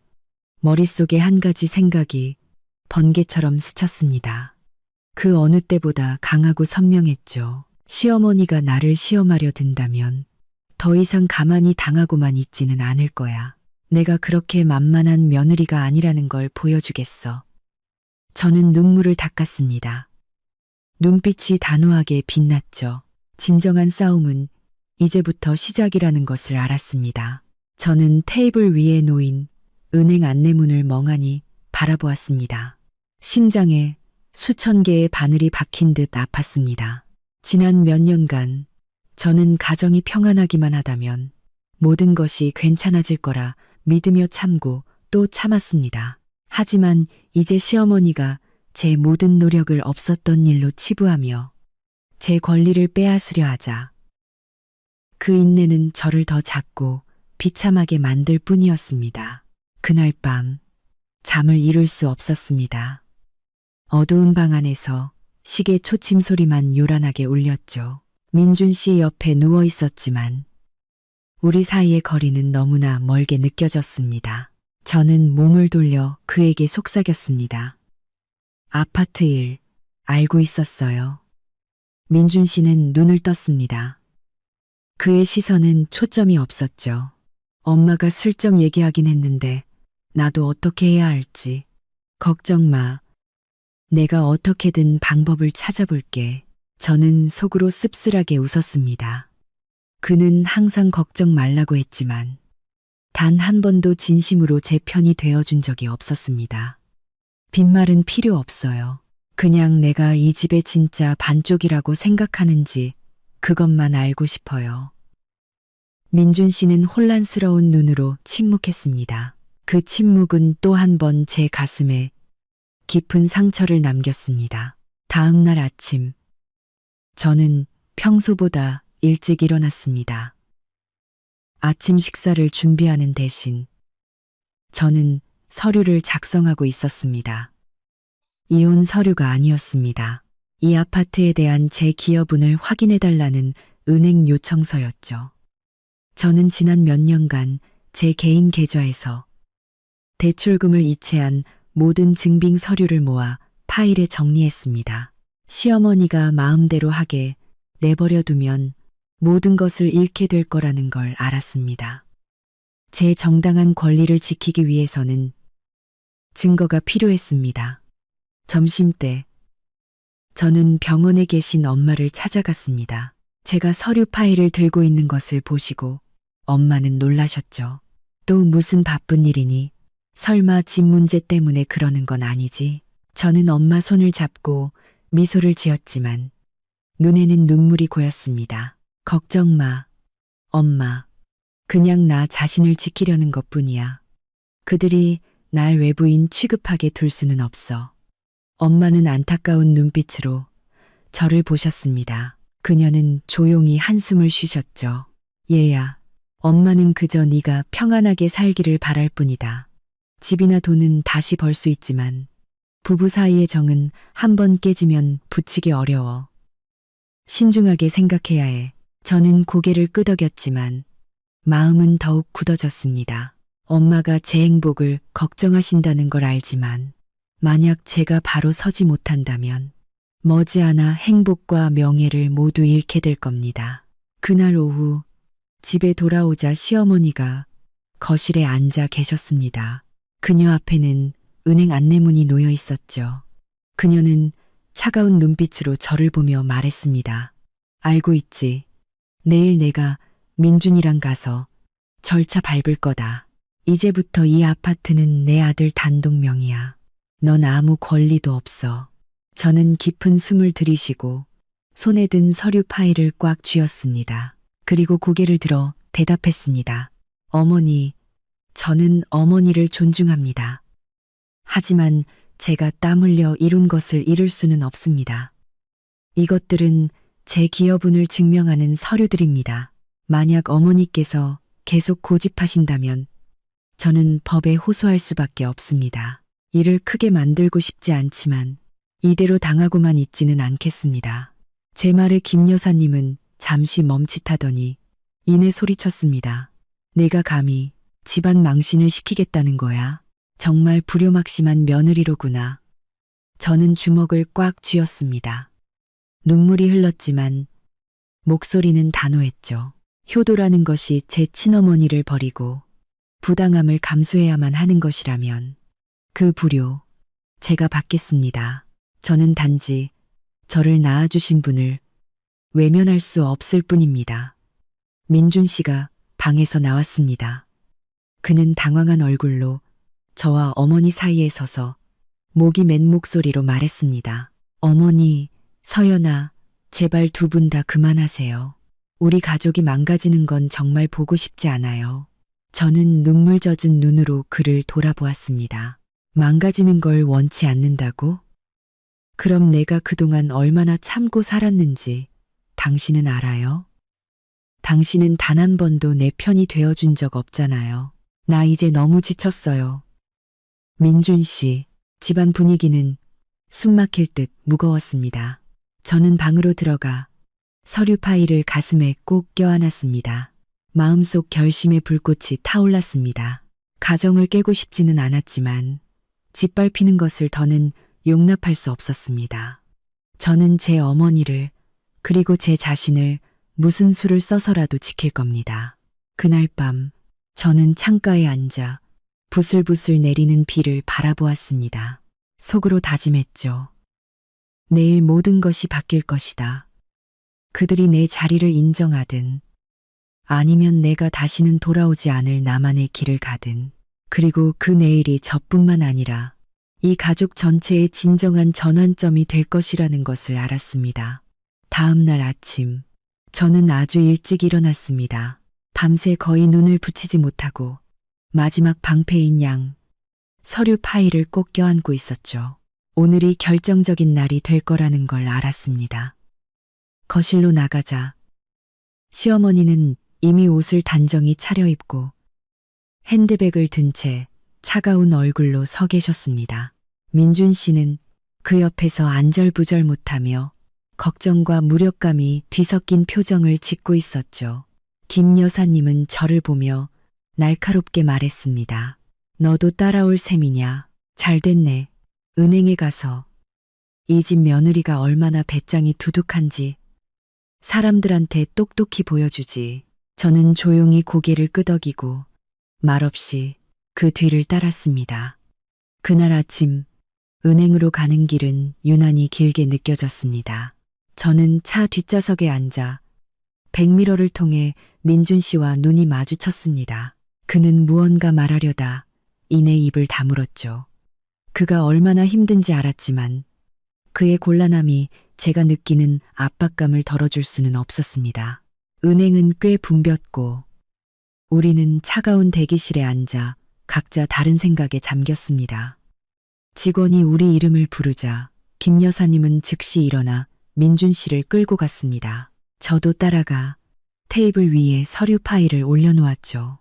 머릿속에 한 가지 생각이 번개처럼 스쳤습니다. 그 어느 때보다 강하고 선명했죠. 시어머니가 나를 시험하려 든다면 더 이상 가만히 당하고만 있지는 않을 거야. 내가 그렇게 만만한 며느리가 아니라는 걸 보여주겠어. 저는 눈물을 닦았습니다. 눈빛이 단호하게 빛났죠. 진정한 싸움은 이제부터 시작이라는 것을 알았습니다. 저는 테이블 위에 놓인 은행 안내문을 멍하니 바라보았습니다. 심장에 수천 개의 바늘이 박힌 듯 아팠습니다. 지난 몇 년간 저는 가정이 평안하기만 하다면 모든 것이 괜찮아질 거라 믿으며 참고 또 참았습니다. 하지만 이제 시어머니가 제 모든 노력을 없었던 일로 치부하며 제 권리를 빼앗으려 하자 그 인내는 저를 더 작고 비참하게 만들 뿐이었습니다. 그날 밤 잠을 이룰 수 없었습니다. 어두운 방 안에서 시계 초침 소리만 요란하게 울렸죠. 민준 씨 옆에 누워 있었지만 우리 사이의 거리는 너무나 멀게 느껴졌습니다. 저는 몸을 돌려 그에게 속삭였습니다. 아파트 일 알고 있었어요. 민준 씨는 눈을 떴습니다. 그의 시선은 초점이 없었죠. 엄마가 슬쩍 얘기하긴 했는데 나도 어떻게 해야 할지. 걱정 마. 내가 어떻게든 방법을 찾아볼게. 저는 속으로 씁쓸하게 웃었습니다. 그는 항상 걱정 말라고 했지만 단 한 번도 진심으로 제 편이 되어준 적이 없었습니다. 빈말은 필요 없어요. 그냥 내가 이 집의 진짜 반쪽이라고 생각하는지 그것만 알고 싶어요. 민준 씨는 혼란스러운 눈으로 침묵했습니다. 그 침묵은 또 한 번 제 가슴에 깊은 상처를 남겼습니다. 다음 날 아침, 저는 평소보다 일찍 일어났습니다. 아침 식사를 준비하는 대신 저는 서류를 작성하고 있었습니다. 이혼 서류가 아니었습니다. 이 아파트에 대한 제 기여분을 확인해달라는 은행 요청서였죠. 저는 지난 몇 년간 제 개인 계좌에서 대출금을 이체한 모든 증빙 서류를 모아 파일에 정리했습니다. 시어머니가 마음대로 하게 내버려 두면 모든 것을 잃게 될 거라는 걸 알았습니다. 제 정당한 권리를 지키기 위해서는 증거가 필요했습니다. 점심때 저는 병원에 계신 엄마를 찾아갔습니다. 제가 서류 파일을 들고 있는 것을 보시고 엄마는 놀라셨죠. 또 무슨 바쁜 일이니? 설마 집 문제 때문에 그러는 건 아니지? 저는 엄마 손을 잡고 미소를 지었지만 눈에는 눈물이 고였습니다. 걱정 마, 엄마. 그냥 나 자신을 지키려는 것뿐이야. 그들이 날 외부인 취급하게 둘 수는 없어. 엄마는 안타까운 눈빛으로 저를 보셨습니다. 그녀는 조용히 한숨을 쉬셨죠. 얘야, 엄마는 그저 네가 평안하게 살기를 바랄 뿐이다. 집이나 돈은 다시 벌 수 있지만 부부 사이의 정은 한 번 깨지면 붙이기 어려워. 신중하게 생각해야 해. 저는 고개를 끄덕였지만 마음은 더욱 굳어졌습니다. 엄마가 제 행복을 걱정하신다는 걸 알지만 만약 제가 바로 서지 못한다면 머지않아 행복과 명예를 모두 잃게 될 겁니다. 그날 오후 집에 돌아오자 시어머니가 거실에 앉아 계셨습니다. 그녀 앞에는 은행 안내문이 놓여 있었죠. 그녀는 차가운 눈빛으로 저를 보며 말했습니다. 알고 있지. 내일 내가 민준이랑 가서 절차 밟을 거다. 이제부터 이 아파트는 내 아들 단독 명의야. 넌 아무 권리도 없어. 저는 깊은 숨을 들이쉬고 손에 든 서류 파일을 꽉 쥐었습니다. 그리고 고개를 들어 대답했습니다. 어머니, 저는 어머니를 존중합니다. 하지만 제가 땀 흘려 이룬 것을 잃을 수는 없습니다. 이것들은 제 기여분을 증명하는 서류들입니다. 만약 어머니께서 계속 고집하신다면 저는 법에 호소할 수밖에 없습니다. 일을 크게 만들고 싶지 않지만 이대로 당하고만 있지는 않겠습니다. 제 말에 김 여사님은 잠시 멈칫하더니 이내 소리쳤습니다. 내가 감히 집안 망신을 시키겠다는 거야. 정말 불효막심한 며느리로구나. 저는 주먹을 꽉 쥐었습니다. 눈물이 흘렀지만 목소리는 단호했죠. 효도라는 것이 제 친어머니를 버리고 부당함을 감수해야만 하는 것이라면 그 불효 제가 받겠습니다. 저는 단지 저를 낳아주신 분을 외면할 수 없을 뿐입니다. 민준 씨가 방에서 나왔습니다. 그는 당황한 얼굴로 저와 어머니 사이에 서서 목이 맨 목소리로 말했습니다. 어머니, 서연아, 제발 두 분 다 그만하세요. 우리 가족이 망가지는 건 정말 보고 싶지 않아요. 저는 눈물 젖은 눈으로 그를 돌아보았습니다. 망가지는 걸 원치 않는다고? 그럼 내가 그동안 얼마나 참고 살았는지 당신은 알아요? 당신은 단 한 번도 내 편이 되어준 적 없잖아요. 나 이제 너무 지쳤어요. 민준 씨, 집안 분위기는 숨 막힐 듯 무거웠습니다. 저는 방으로 들어가 서류 파일을 가슴에 꼭 껴안았습니다. 마음속 결심의 불꽃이 타올랐습니다. 가정을 깨고 싶지는 않았지만 짓밟히는 것을 더는 용납할 수 없었습니다. 저는 제 어머니를 그리고 제 자신을 무슨 수를 써서라도 지킬 겁니다. 그날 밤 저는 창가에 앉아 부슬부슬 내리는 비를 바라보았습니다. 속으로 다짐했죠. 내일 모든 것이 바뀔 것이다. 그들이 내 자리를 인정하든 아니면 내가 다시는 돌아오지 않을 나만의 길을 가든 그리고 그 내일이 저뿐만 아니라 이 가족 전체의 진정한 전환점이 될 것이라는 것을 알았습니다. 다음 날 아침 저는 아주 일찍 일어났습니다. 밤새 거의 눈을 붙이지 못하고 마지막 방패인 양 서류 파일을 꼭 껴안고 있었죠. 오늘이 결정적인 날이 될 거라는 걸 알았습니다. 거실로 나가자 시어머니는 이미 옷을 단정히 차려입고 핸드백을 든 채 차가운 얼굴로 서 계셨습니다. 민준 씨는 그 옆에서 안절부절 못하며 걱정과 무력감이 뒤섞인 표정을 짓고 있었죠. 김 여사님은 저를 보며 날카롭게 말했습니다. 너도 따라올 셈이냐? 잘됐네. 은행에 가서 이 집 며느리가 얼마나 배짱이 두둑한지 사람들한테 똑똑히 보여주지. 저는 조용히 고개를 끄덕이고 말없이 그 뒤를 따랐습니다. 그날 아침 은행으로 가는 길은 유난히 길게 느껴졌습니다. 저는 차 뒷좌석에 앉아 백미러를 통해 민준 씨와 눈이 마주쳤습니다. 그는 무언가 말하려다 이내 입을 다물었죠. 그가 얼마나 힘든지 알았지만 그의 곤란함이 제가 느끼는 압박감을 덜어줄 수는 없었습니다. 은행은 꽤 붐볐고 우리는 차가운 대기실에 앉아 각자 다른 생각에 잠겼습니다. 직원이 우리 이름을 부르자 김 여사님은 즉시 일어나 민준 씨를 끌고 갔습니다. 저도 따라가 테이블 위에 서류 파일을 올려놓았죠.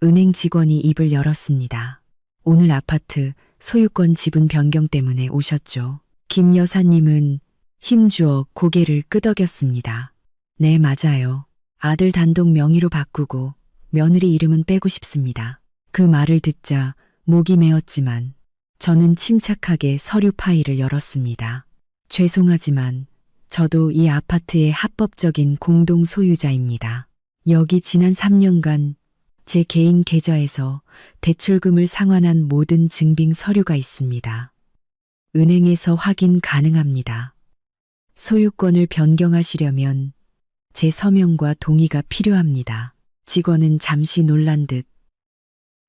은행 직원이 입을 열었습니다. 오늘 아파트 소유권 지분 변경 때문에 오셨죠. 김 여사님은 힘주어 고개를 끄덕였습니다. 네, 맞아요. 아들 단독 명의로 바꾸고 며느리 이름은 빼고 싶습니다. 그 말을 듣자 목이 메었지만 저는 침착하게 서류 파일을 열었습니다. 죄송하지만 저도 이 아파트의 합법적인 공동 소유자입니다. 여기 지난 3년간 제 개인 계좌에서 대출금을 상환한 모든 증빙 서류가 있습니다. 은행에서 확인 가능합니다. 소유권을 변경하시려면 제 서명과 동의가 필요합니다. 직원은 잠시 놀란 듯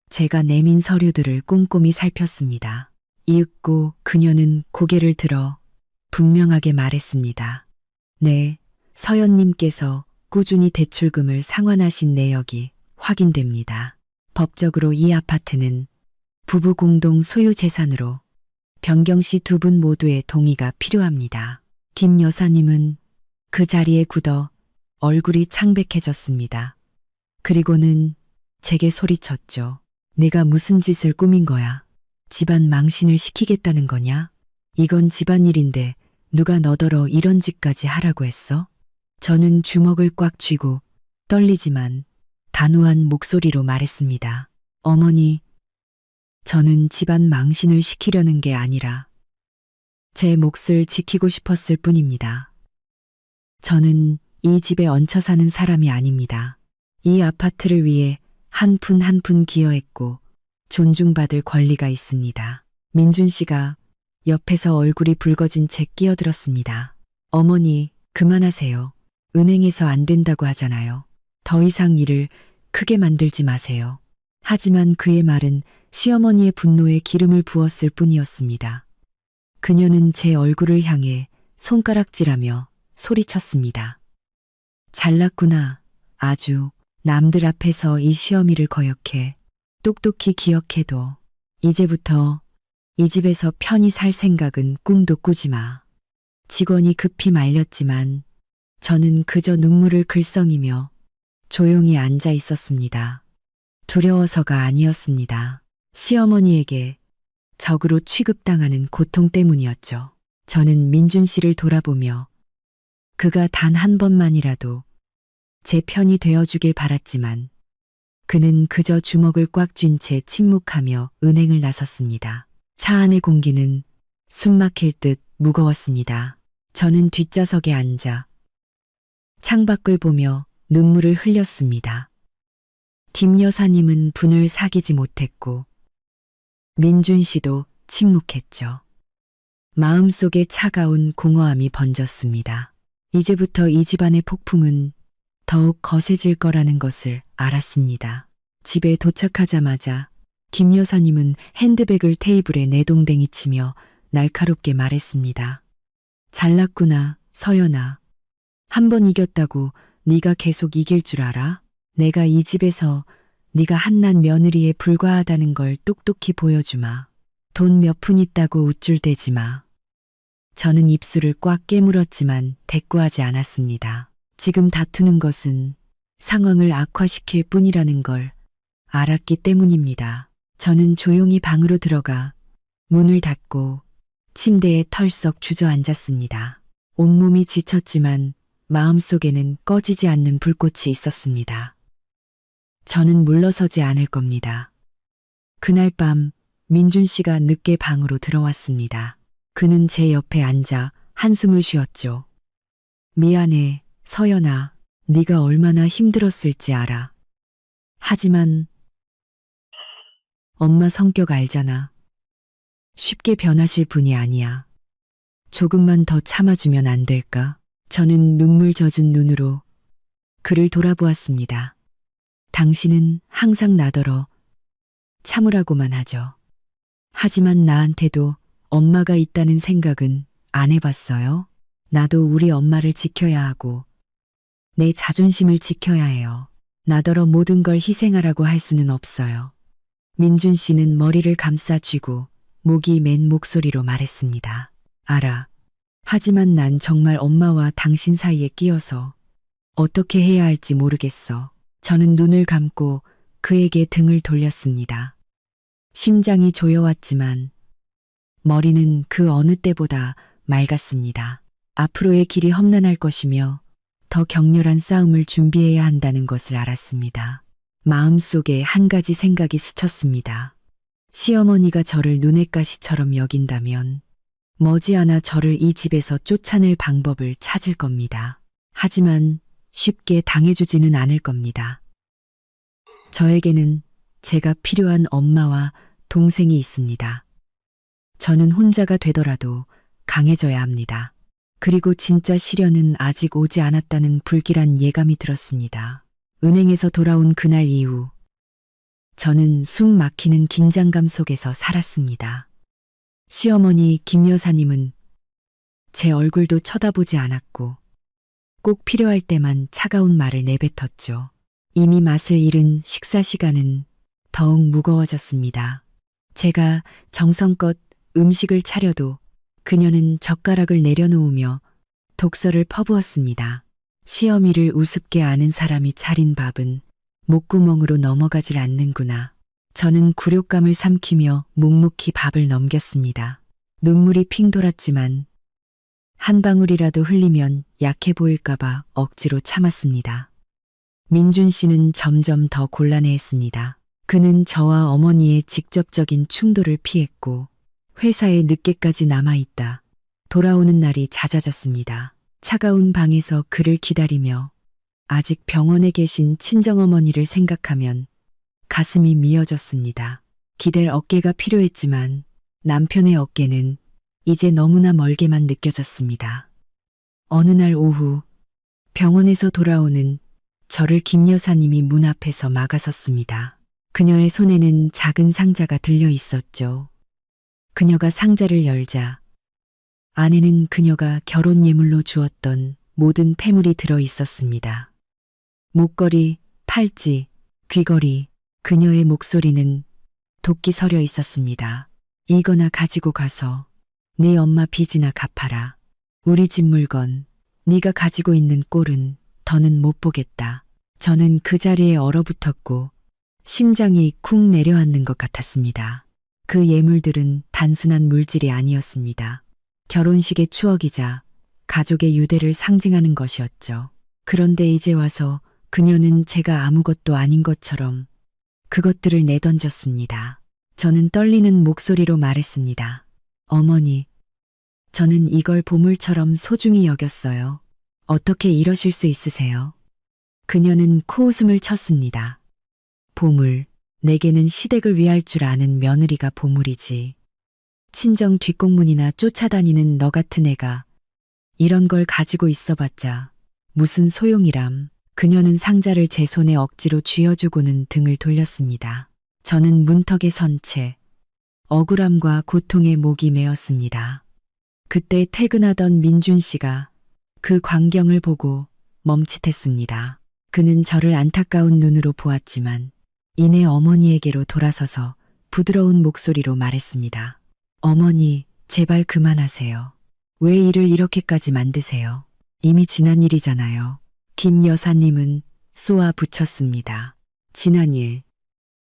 제가 내민 서류들을 꼼꼼히 살폈습니다. 이윽고 그녀는 고개를 들어 분명하게 말했습니다. 네, 서연님께서 꾸준히 대출금을 상환하신 내역이 확인됩니다. 법적으로 이 아파트는 부부 공동 소유 재산으로 변경 시 두 분 모두의 동의가 필요합니다. 김 여사님은 그 자리에 굳어 얼굴이 창백해졌습니다. 그리고는 제게 소리쳤죠. 내가 무슨 짓을 꾸민 거야? 집안 망신을 시키겠다는 거냐? 이건 집안일인데 누가 너더러 이런 짓까지 하라고 했어? 저는 주먹을 꽉 쥐고 떨리지만 단호한 목소리로 말했습니다. 어머니, 저는 집안 망신을 시키려는 게 아니라 제 몫을 지키고 싶었을 뿐입니다. 저는 이 집에 얹혀 사는 사람이 아닙니다. 이 아파트를 위해 한 푼 한 푼 기여했고 존중받을 권리가 있습니다. 민준 씨가 옆에서 얼굴이 붉어진 채 끼어들었습니다. 어머니, 그만하세요. 은행에서 안 된다고 하잖아요. 더 이상 일을 크게 만들지 마세요. 하지만 그의 말은 시어머니의 분노에 기름을 부었을 뿐이었습니다. 그녀는 제 얼굴을 향해 손가락질하며 소리쳤습니다. 잘났구나. 아주 남들 앞에서 이 시어미를 거역해. 똑똑히 기억해도 이제부터 이 집에서 편히 살 생각은 꿈도 꾸지 마. 직원이 급히 말렸지만 저는 그저 눈물을 글썽이며 조용히 앉아 있었습니다. 두려워서가 아니었습니다. 시어머니에게 적으로 취급당하는 고통 때문이었죠. 저는 민준 씨를 돌아보며 그가 단 한 번만이라도 제 편이 되어주길 바랐지만 그는 그저 주먹을 꽉 쥔 채 침묵하며 은행을 나섰습니다. 차 안의 공기는 숨 막힐 듯 무거웠습니다. 저는 뒷좌석에 앉아 창밖을 보며 눈물을 흘렸습니다. 김 여사님은 분을 사귀지 못했고 민준 씨도 침묵했죠. 마음속에 차가운 공허함이 번졌습니다. 이제부터 이 집안의 폭풍은 더욱 거세질 거라는 것을 알았습니다. 집에 도착하자마자 김 여사님은 핸드백을 테이블에 내동댕이 치며 날카롭게 말했습니다. 잘났구나, 서연아. 한 번 이겼다고 네가 계속 이길 줄 알아? 내가 이 집에서 네가 한낱 며느리에 불과하다는 걸 똑똑히 보여주마. 돈 몇 푼 있다고 우쭐대지 마. 저는 입술을 꽉 깨물었지만 대꾸하지 않았습니다. 지금 다투는 것은 상황을 악화시킬 뿐이라는 걸 알았기 때문입니다. 저는 조용히 방으로 들어가 문을 닫고 침대에 털썩 주저앉았습니다. 온몸이 지쳤지만 마음속에는 꺼지지 않는 불꽃이 있었습니다. 저는 물러서지 않을 겁니다. 그날 밤 민준 씨가 늦게 방으로 들어왔습니다. 그는 제 옆에 앉아 한숨을 쉬었죠. 미안해, 서연아. 네가 얼마나 힘들었을지 알아. 하지만 엄마 성격 알잖아. 쉽게 변하실 분이 아니야. 조금만 더 참아주면 안 될까? 저는 눈물 젖은 눈으로 그를 돌아보았습니다. 당신은 항상 나더러 참으라고만 하죠. 하지만 나한테도 엄마가 있다는 생각은 안 해봤어요? 나도 우리 엄마를 지켜야 하고 내 자존심을 지켜야 해요. 나더러 모든 걸 희생하라고 할 수는 없어요. 민준 씨는 머리를 감싸 쥐고 목이 맨 목소리로 말했습니다. 알아. 하지만 난 정말 엄마와 당신 사이에 끼어서 어떻게 해야 할지 모르겠어. 저는 눈을 감고 그에게 등을 돌렸습니다. 심장이 조여왔지만 머리는 그 어느 때보다 맑았습니다. 앞으로의 길이 험난할 것이며 더 격렬한 싸움을 준비해야 한다는 것을 알았습니다. 마음속에 한 가지 생각이 스쳤습니다. 시어머니가 저를 눈엣 가시처럼 여긴다면 머지않아 저를 이 집에서 쫓아낼 방법을 찾을 겁니다. 하지만 쉽게 당해주지는 않을 겁니다. 저에게는 제가 필요한 엄마와 동생이 있습니다. 저는 혼자가 되더라도 강해져야 합니다. 그리고 진짜 시련은 아직 오지 않았다는 불길한 예감이 들었습니다. 은행에서 돌아온 그날 이후 저는 숨 막히는 긴장감 속에서 살았습니다. 시어머니 김 여사님은 제 얼굴도 쳐다보지 않았고 꼭 필요할 때만 차가운 말을 내뱉었죠. 이미 맛을 잃은 식사 시간은 더욱 무거워졌습니다. 제가 정성껏 음식을 차려도 그녀는 젓가락을 내려놓으며 독서를 퍼부었습니다. 시어미를 우습게 아는 사람이 차린 밥은 목구멍으로 넘어가질 않는구나. 저는 굴욕감을 삼키며 묵묵히 밥을 넘겼습니다. 눈물이 핑 돌았지만 한 방울이라도 흘리면 약해 보일까봐 억지로 참았습니다. 민준 씨는 점점 더 곤란해했습니다. 그는 저와 어머니의 직접적인 충돌을 피했고 회사에 늦게까지 남아있다 돌아오는 날이 잦아졌습니다. 차가운 방에서 그를 기다리며 아직 병원에 계신 친정어머니를 생각하면 가슴이 미어졌습니다. 기댈 어깨가 필요했지만 남편의 어깨는 이제 너무나 멀게만 느껴졌습니다. 어느 날 오후 병원에서 돌아오는 저를 김 여사님이 문 앞에서 막아섰습니다. 그녀의 손에는 작은 상자가 들려 있었죠. 그녀가 상자를 열자 안에는 그녀가 결혼 예물로 주었던 모든 폐물이 들어 있었습니다. 목걸이, 팔찌, 귀걸이, 그녀의 목소리는 도끼 서려 있었습니다. 이거나 가지고 가서 네 엄마 빚이나 갚아라. 우리 집 물건, 네가 가지고 있는 꼴은 더는 못 보겠다. 저는 그 자리에 얼어붙었고 심장이 쿵 내려앉는 것 같았습니다. 그 예물들은 단순한 물질이 아니었습니다. 결혼식의 추억이자 가족의 유대를 상징하는 것이었죠. 그런데 이제 와서 그녀는 제가 아무것도 아닌 것처럼 그것들을 내던졌습니다. 저는 떨리는 목소리로 말했습니다. 어머니, 저는 이걸 보물처럼 소중히 여겼어요. 어떻게 이러실 수 있으세요? 그녀는 코웃음을 쳤습니다. 보물, 내게는 시댁을 위할 줄 아는 며느리가 보물이지. 친정 뒷공문이나 쫓아다니는 너 같은 애가 이런 걸 가지고 있어봤자 무슨 소용이람. 그녀는 상자를 제 손에 억지로 쥐어주고는 등을 돌렸습니다. 저는 문턱에 선 채 억울함과 고통에 목이 메었습니다. 그때 퇴근하던 민준 씨가 그 광경을 보고 멈칫했습니다. 그는 저를 안타까운 눈으로 보았지만 이내 어머니에게로 돌아서서 부드러운 목소리로 말했습니다. 어머니, 제발 그만하세요. 왜 일을 이렇게까지 만드세요? 이미 지난 일이잖아요. 김 여사님은 쏘아 붙였습니다. 지난 일,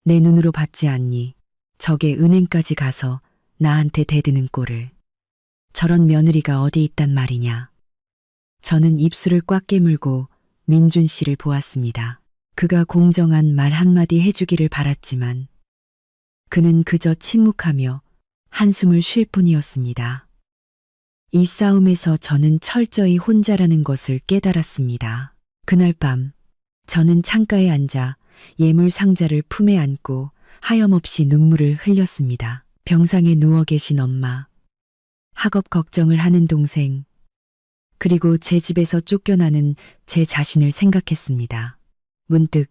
내 눈으로 봤지 않니? 저게 은행까지 가서 나한테 대드는 꼴을. 저런 며느리가 어디 있단 말이냐. 저는 입술을 꽉 깨물고 민준 씨를 보았습니다. 그가 공정한 말 한마디 해주기를 바랐지만 그는 그저 침묵하며 한숨을 쉴 뿐이었습니다. 이 싸움에서 저는 철저히 혼자라는 것을 깨달았습니다. 그날 밤 저는 창가에 앉아 예물 상자를 품에 안고 하염없이 눈물을 흘렸습니다. 병상에 누워 계신 엄마, 학업 걱정을 하는 동생, 그리고 제 집에서 쫓겨나는 제 자신을 생각했습니다. 문득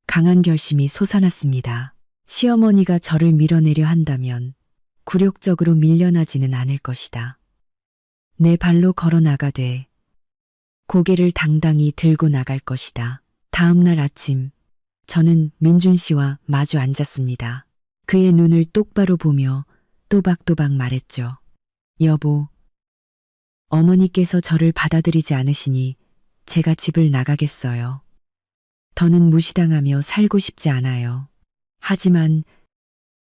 강한 결심이 솟아났습니다. 시어머니가 저를 밀어내려 한다면 굴욕적으로 밀려나지는 않을 것이다. 내 발로 걸어 나가되 고개를 당당히 들고 나갈 것이다. 다음 날 아침, 저는 민준 씨와 마주 앉았습니다. 그의 눈을 똑바로 보며 또박또박 말했죠. 여보, 어머니께서 저를 받아들이지 않으시니 제가 집을 나가겠어요. 더는 무시당하며 살고 싶지 않아요. 하지만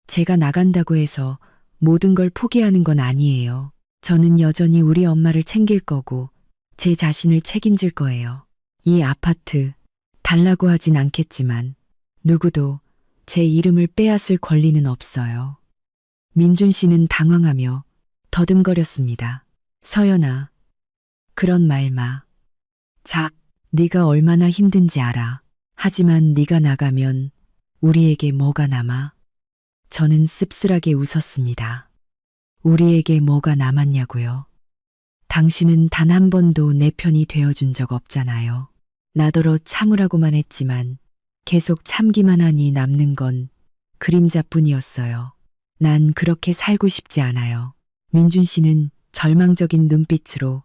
제가 나간다고 해서 모든 걸 포기하는 건 아니에요. 저는 여전히 우리 엄마를 챙길 거고 제 자신을 책임질 거예요. 이 아파트 달라고 하진 않겠지만 누구도 제 이름을 빼앗을 권리는 없어요. 민준 씨는 당황하며 더듬거렸습니다. 서연아, 그런 말 마. 네가 얼마나 힘든지 알아. 하지만 네가 나가면 우리에게 뭐가 남아? 저는 씁쓸하게 웃었습니다. 우리에게 뭐가 남았냐고요? 당신은 단 한 번도 내 편이 되어준 적 없잖아요. 나더러 참으라고만 했지만 계속 참기만 하니 남는 건 그림자뿐이었어요. 난 그렇게 살고 싶지 않아요. 민준 씨는 절망적인 눈빛으로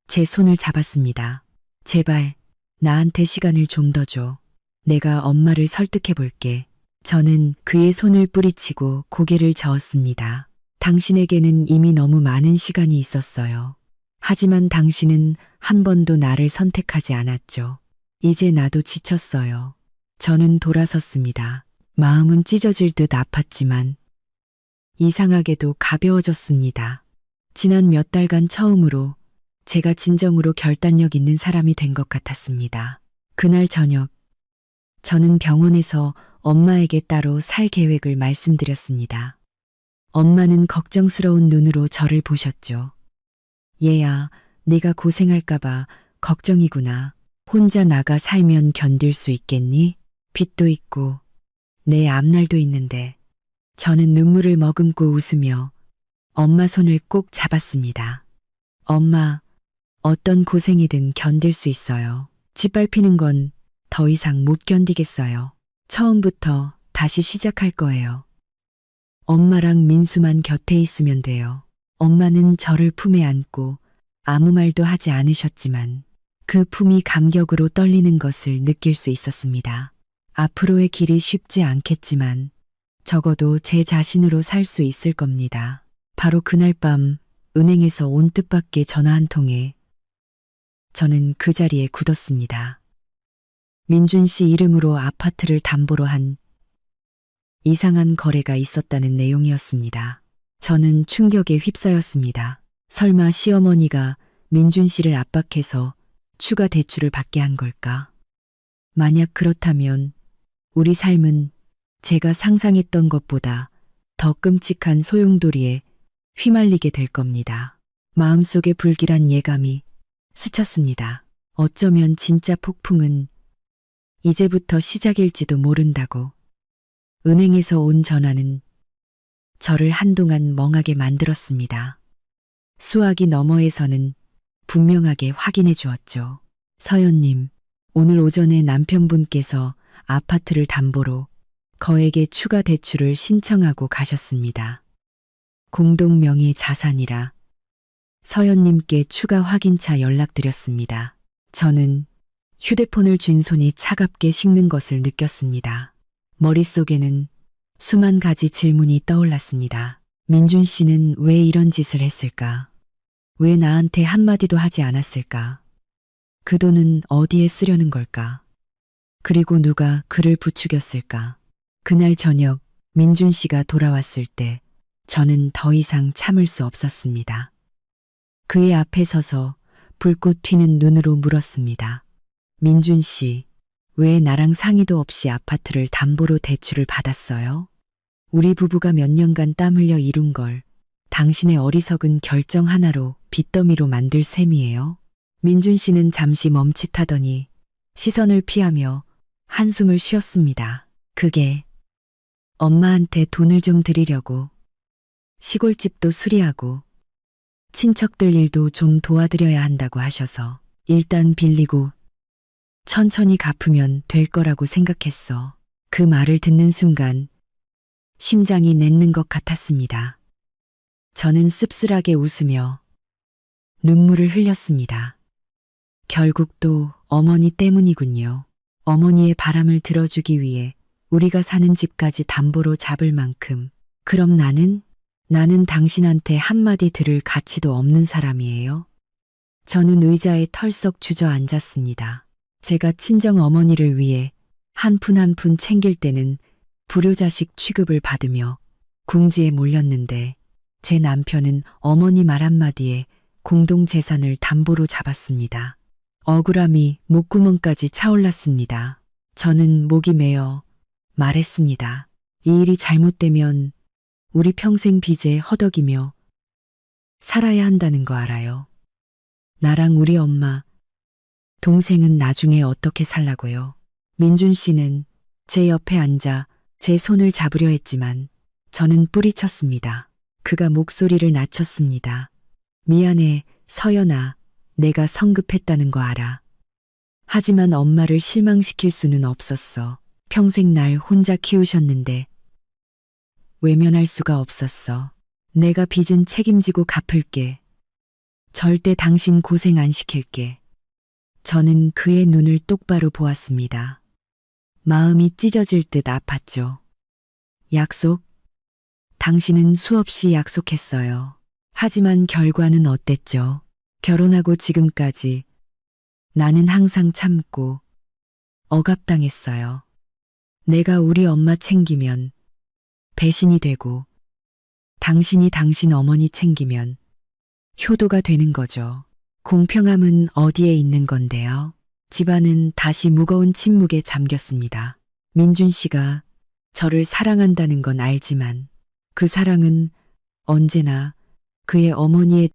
제 손을 잡았습니다. 제발 나한테 시간을 좀 더 줘. 내가 엄마를 설득해 볼게. 저는 그의 손을 뿌리치고 고개를 저었습니다. 당신에게는 이미 너무 많은 시간이 있었어요. 하지만 당신은 한 번도 나를 선택하지 않았죠. 이제 나도 지쳤어요. 저는 돌아섰습니다. 마음은 찢어질 듯 아팠지만 이상하게도 가벼워졌습니다. 지난 몇 달간 처음으로 제가 진정으로 결단력 있는 사람이 된 것 같았습니다. 그날 저녁, 저는 병원에서 엄마에게 따로 살 계획을 말씀드렸습니다. 엄마는 걱정스러운 눈으로 저를 보셨죠. 얘야, 네가 고생할까봐 걱정이구나. 혼자 나가 살면 견딜 수 있겠니? 빚도 있고 내 앞날도 있는데. 저는 눈물을 머금고 웃으며 엄마 손을 꼭 잡았습니다. 엄마, 어떤 고생이든 견딜 수 있어요. 짓밟히는 건 더 이상 못 견디겠어요. 처음부터 다시 시작할 거예요. 엄마랑 민수만 곁에 있으면 돼요. 엄마는 저를 품에 안고 아무 말도 하지 않으셨지만 그 품이 감격으로 떨리는 것을 느낄 수 있었습니다. 앞으로의 길이 쉽지 않겠지만 적어도 제 자신으로 살 수 있을 겁니다. 바로 그날 밤 은행에서 온 뜻밖의 전화 한 통에 저는 그 자리에 굳었습니다. 민준 씨 이름으로 아파트를 담보로 한 이상한 거래가 있었다는 내용이었습니다. 저는 충격에 휩싸였습니다. 설마 시어머니가 민준 씨를 압박해서 추가 대출을 받게 한 걸까? 만약 그렇다면 우리 삶은 제가 상상했던 것보다 더 끔찍한 소용돌이에 휘말리게 될 겁니다. 마음속에 불길한 예감이 스쳤습니다. 어쩌면 진짜 폭풍은 이제부터 시작일지도 모른다고. 은행에서 온 전화는 저를 한동안 멍하게 만들었습니다. 수화기 너머에서는 분명하게 확인해 주었죠. 서연님, 오늘 오전에 남편분께서 아파트를 담보로 거액의 추가 대출을 신청하고 가셨습니다. 공동명의 자산이라 서연님께 추가 확인차 연락드렸습니다. 저는 휴대폰을 쥔 손이 차갑게 식는 것을 느꼈습니다. 머릿속에는 수만 가지 질문이 떠올랐습니다. 민준 씨는 왜 이런 짓을 했을까? 왜 나한테 한마디도 하지 않았을까? 그 돈은 어디에 쓰려는 걸까? 그리고 누가 그를 부추겼을까? 그날 저녁 민준 씨가 돌아왔을 때 저는 더 이상 참을 수 없었습니다. 그의 앞에 서서 불꽃 튀는 눈으로 물었습니다. 민준 씨, 왜 나랑 상의도 없이 아파트를 담보로 대출을 받았어요? 우리 부부가 몇 년간 땀 흘려 이룬 걸 당신의 어리석은 결정 하나로 빚더미로 만들 셈이에요? 민준 씨는 잠시 멈칫하더니 시선을 피하며 한숨을 쉬었습니다. 그게 엄마한테 돈을 좀 드리려고 시골집도 수리하고 친척들 일도 좀 도와드려야 한다고 하셔서 일단 빌리고 천천히 갚으면 될 거라고 생각했어. 그 말을 듣는 순간 심장이 냇는 것 같았습니다. 저는 씁쓸하게 웃으며 눈물을 흘렸습니다. 결국 또 어머니 때문이군요. 어머니의 바람을 들어주기 위해 우리가 사는 집까지 담보로 잡을 만큼. 그럼 나는 당신한테 한마디 들을 가치도 없는 사람이에요. 저는 의자에 털썩 주저앉았습니다. 제가 친정 어머니를 위해 한 푼 한 푼 챙길 때는 불효자식 취급을 받으며 궁지에 몰렸는데 제 남편은 어머니 말 한마디에 공동재산을 담보로 잡았습니다. 억울함이 목구멍까지 차올랐습니다. 저는 목이 메어 말했습니다. 이 일이 잘못되면 우리 평생 빚에 허덕이며 살아야 한다는 거 알아요. 나랑 우리 엄마, 동생은 나중에 어떻게 살라고요? 민준 씨는 제 옆에 앉아 제 손을 잡으려 했지만 저는 뿌리쳤습니다. 그가 목소리를 낮췄습니다. 미안해, 서연아. 내가 성급했다는 거 알아. 하지만 엄마를 실망시킬 수는 없었어. 평생 날 혼자 키우셨는데 외면할 수가 없었어. 내가 빚은 책임지고 갚을게. 절대 당신 고생 안 시킬게. 저는 그의 눈을 똑바로 보았습니다. 마음이 찢어질 듯 아팠죠. 약속? 당신은 수없이 약속했어요. 하지만 결과는 어땠죠? 결혼하고 지금까지 나는 항상 참고 억압당했어요. 내가 우리 엄마 챙기면 배신이 되고 당신이 당신 어머니 챙기면 효도가 되는 거죠. 공평함은 어디에 있는 건데요? 집안은 다시 무거운 침묵에 잠겼습니다. 민준 씨가 저를 사랑한다는 건 알지만 그 사랑은 언제나 그의 어머니에